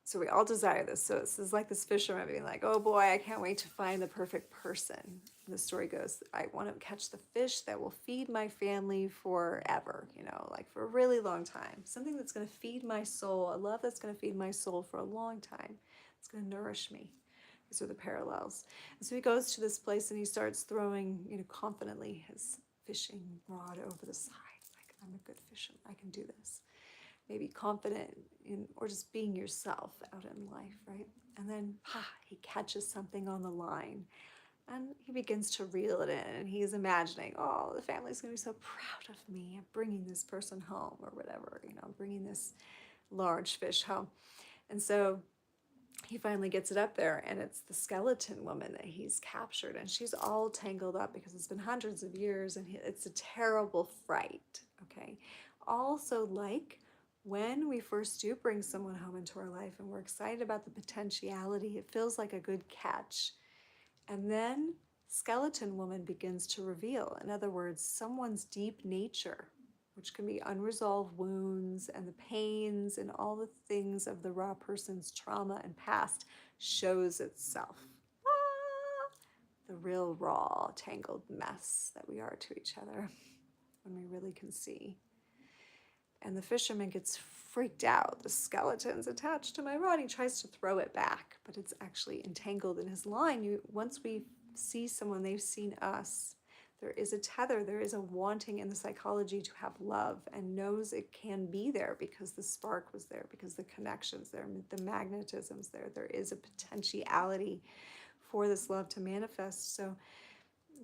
So we all desire this. So this is like this fisherman being like, oh boy, I can't wait to find the perfect person. And the story goes, I want to catch the fish that will feed my family forever, like for a really long time. Something that's going to feed my soul, a love that's going to feed my soul for a long time. It's going to nourish me. These are the parallels. And so he goes to this place and he starts throwing, confidently his fishing rod over the side. Like, I'm a good fisherman. I can do this. Maybe confident in, or just being yourself out in life, right? And then, he catches something on the line and he begins to reel it in, and he's imagining, oh, the family's going to be so proud of me. I'm bringing this person home or whatever, bringing this large fish home. And so he finally gets it up there, and it's the skeleton woman that he's captured, and she's all tangled up because it's been hundreds of years, and it's a terrible fright, okay? Also, like when we first do bring someone home into our life and we're excited about the potentiality, it feels like a good catch. And then skeleton woman begins to reveal, in other words, someone's deep nature, which can be unresolved wounds and the pains and all the things of the raw person's trauma and past, shows itself. The real raw, tangled mess that we are to each other when we really can see. And the fisherman gets freaked out. The skeleton's attached to my rod. He tries to throw it back, but it's actually entangled in his line. Once we see someone, they've seen us. There is a tether, there is a wanting in the psychology to have love, and knows it can be there because the spark was there, because the connection's there, the magnetism's there. There is a potentiality for this love to manifest. So,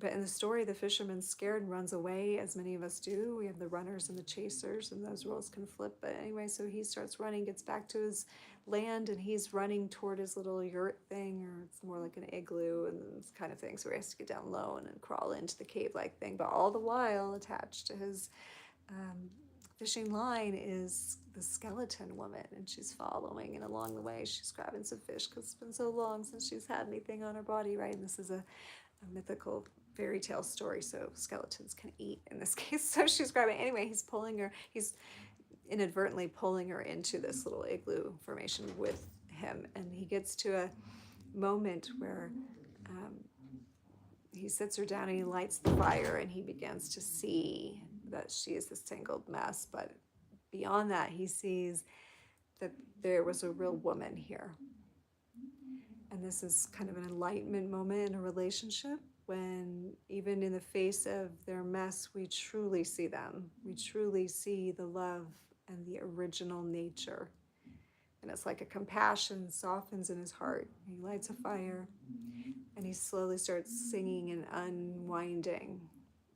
but in the story, the fisherman's scared and runs away, as many of us do. We have the runners and the chasers, and those roles can flip. But anyway, so he starts running, gets back to his land, and he's running toward his little yurt thing, or it's more like an igloo and this kind of thing. So he has to get down low and then crawl into the cave-like thing. But all the while, attached to his fishing line is the skeleton woman, and she's following, and along the way, she's grabbing some fish because it's been so long since she's had anything on her body, right? And this is a mythical fairy tale story, so skeletons can eat in this case. So she's grabbing. Anyway, he's inadvertently pulling her into this little igloo formation with him, and he gets to a moment where he sits her down and he lights the fire, and he begins to see that she is this tangled mess. But beyond that, he sees that there was a real woman here. And this is kind of an enlightenment moment in a relationship, when even in the face of their mess, we truly see them. We truly see the love and the original nature. And it's like a compassion softens in his heart. He lights a fire, and he slowly starts singing and unwinding.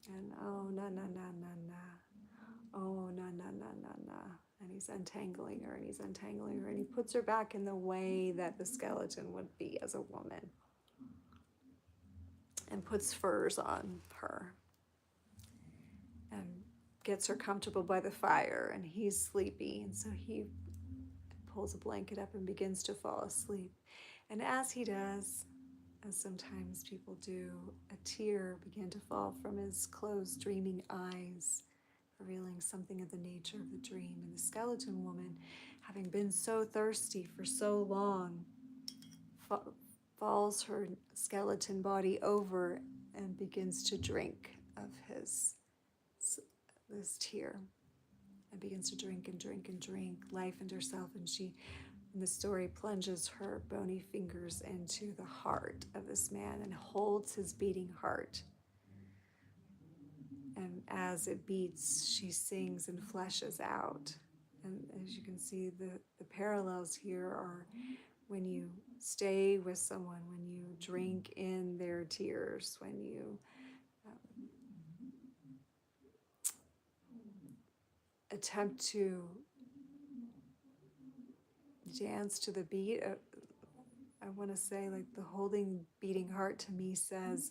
And oh, na, na, na, na, na. Oh, na, na, na, na, na. And he's untangling her, and he's untangling her, and he puts her back in the way that the skeleton would be as a woman, and puts furs on her, and gets her comfortable by the fire, and he's sleepy, and so he pulls a blanket up and begins to fall asleep. And as he does, as sometimes people do, a tear began to fall from his closed, dreaming eyes, revealing something of the nature of the dream. And the skeleton woman, having been so thirsty for so long, falls her skeleton body over and begins to drink of this tear, and begins to drink and drink and drink life into herself. And she, in the story, plunges her bony fingers into the heart of this man and holds his beating heart. And as it beats, she sings and fleshes out. And as you can see, the parallels here are when you stay with someone, when you drink in their tears, when you attempt to dance to the beat. I want to say, like, the holding, beating heart to me says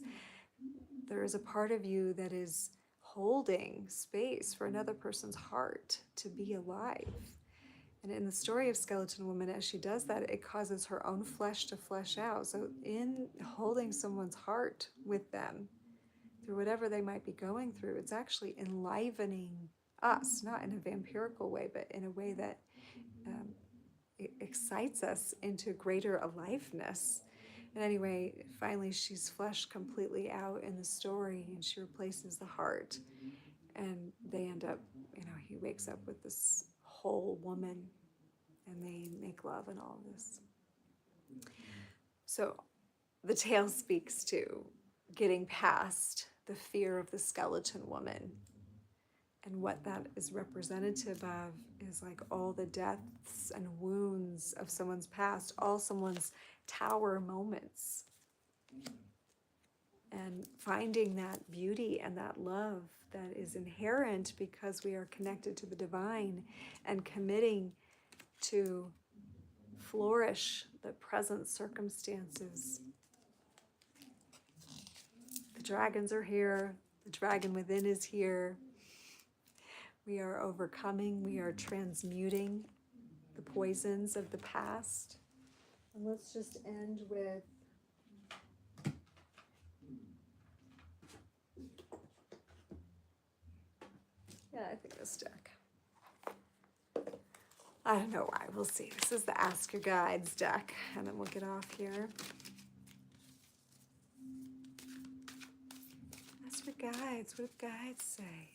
there is a part of you that is holding space for another person's heart to be alive. And in the story of Skeleton Woman, as she does that, it causes her own flesh to flesh out. So in holding someone's heart with them, through whatever they might be going through, it's actually enlivening us, not in a vampirical way, but in a way that excites us into greater aliveness. And anyway, finally she's fleshed completely out in the story, and she replaces the heart. And they end up, he wakes up with this whole woman, and they make love and all of this. So the tale speaks to getting past the fear of the skeleton woman. And what that is representative of is like all the deaths and wounds of someone's past, all someone's tower moments. And finding that beauty and that love that is inherent because we are connected to the divine, and committing to flourish the present circumstances. The dragons are here. The dragon within is here. We are overcoming. We are transmuting the poisons of the past. And let's just end with I think this deck. I don't know why. We'll see. This is the Ask Your Guides deck, and then we'll get off here. Ask your guides. What do guides say?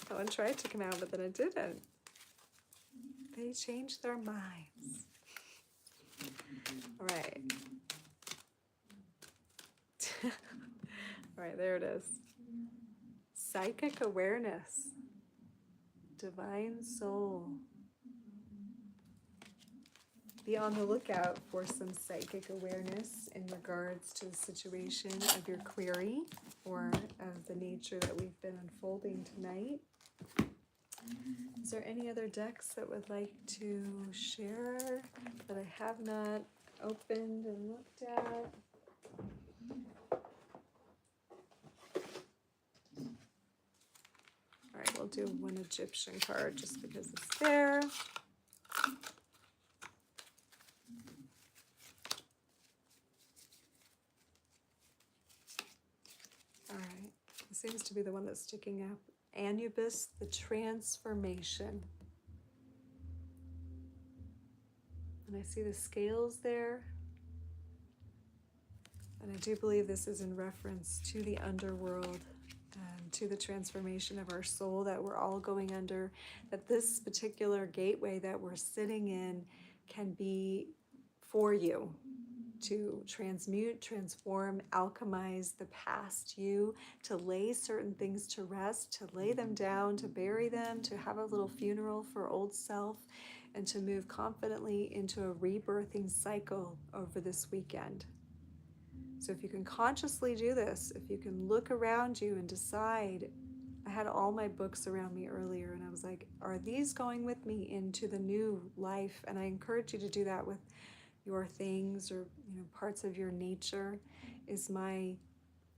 That one tried to come out, but then it didn't. They changed their minds. All right. All right, there it is. Psychic awareness. Divine soul. Be on the lookout for some psychic awareness in regards to the situation of your query or of the nature that we've been unfolding tonight. Is there any other decks that would like to share that I have not opened and looked at? All right, we'll do one Egyptian card just because it's there. All right, it seems to be the one that's sticking up. Anubis, the transformation. And I see the scales there. And I do believe this is in reference to the underworld and to the transformation of our soul that we're all going under, that this particular gateway that we're sitting in can be for you to transmute, transform, alchemize the past you, to lay certain things to rest, to lay them down, to bury them, to have a little funeral for old self, and to move confidently into a rebirthing cycle over this weekend. So if you can consciously do this, if you can look around you and decide, I had all my books around me earlier and I was like, are these going with me into the new life? And I encourage you to do that with your things or parts of your nature. Is my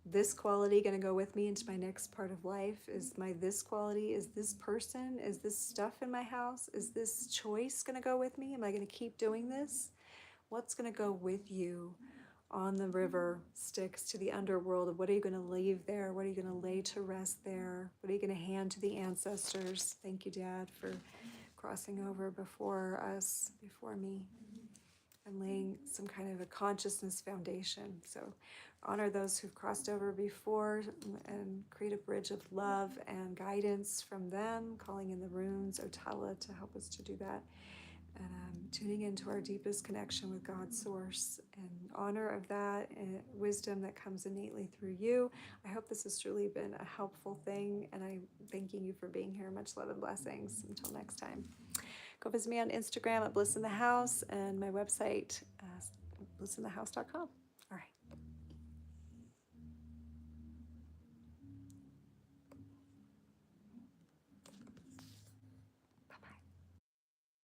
this quality going to go with me into my next part of life? Is my this quality, is this person, is this stuff in my house, is this choice going to go with me? Am I going to keep doing this? What's going to go with you on the river Styx to the underworld? What are you going to leave there? What are you going to lay to rest there? What are you going to hand to the ancestors? Thank you, Dad, for crossing over before us, before me, and laying some kind of a consciousness foundation. So honor those who've crossed over before and create a bridge of love and guidance from them, calling in the runes, Otala, to help us to do that. And tuning into our deepest connection with God's source, and honor of that and wisdom that comes innately through you. I hope this has truly been a helpful thing, and I'm thanking you for being here. Much love and blessings. Until next time. Go visit me on Instagram at Bliss in the House, and my website, blissinthehouse.com.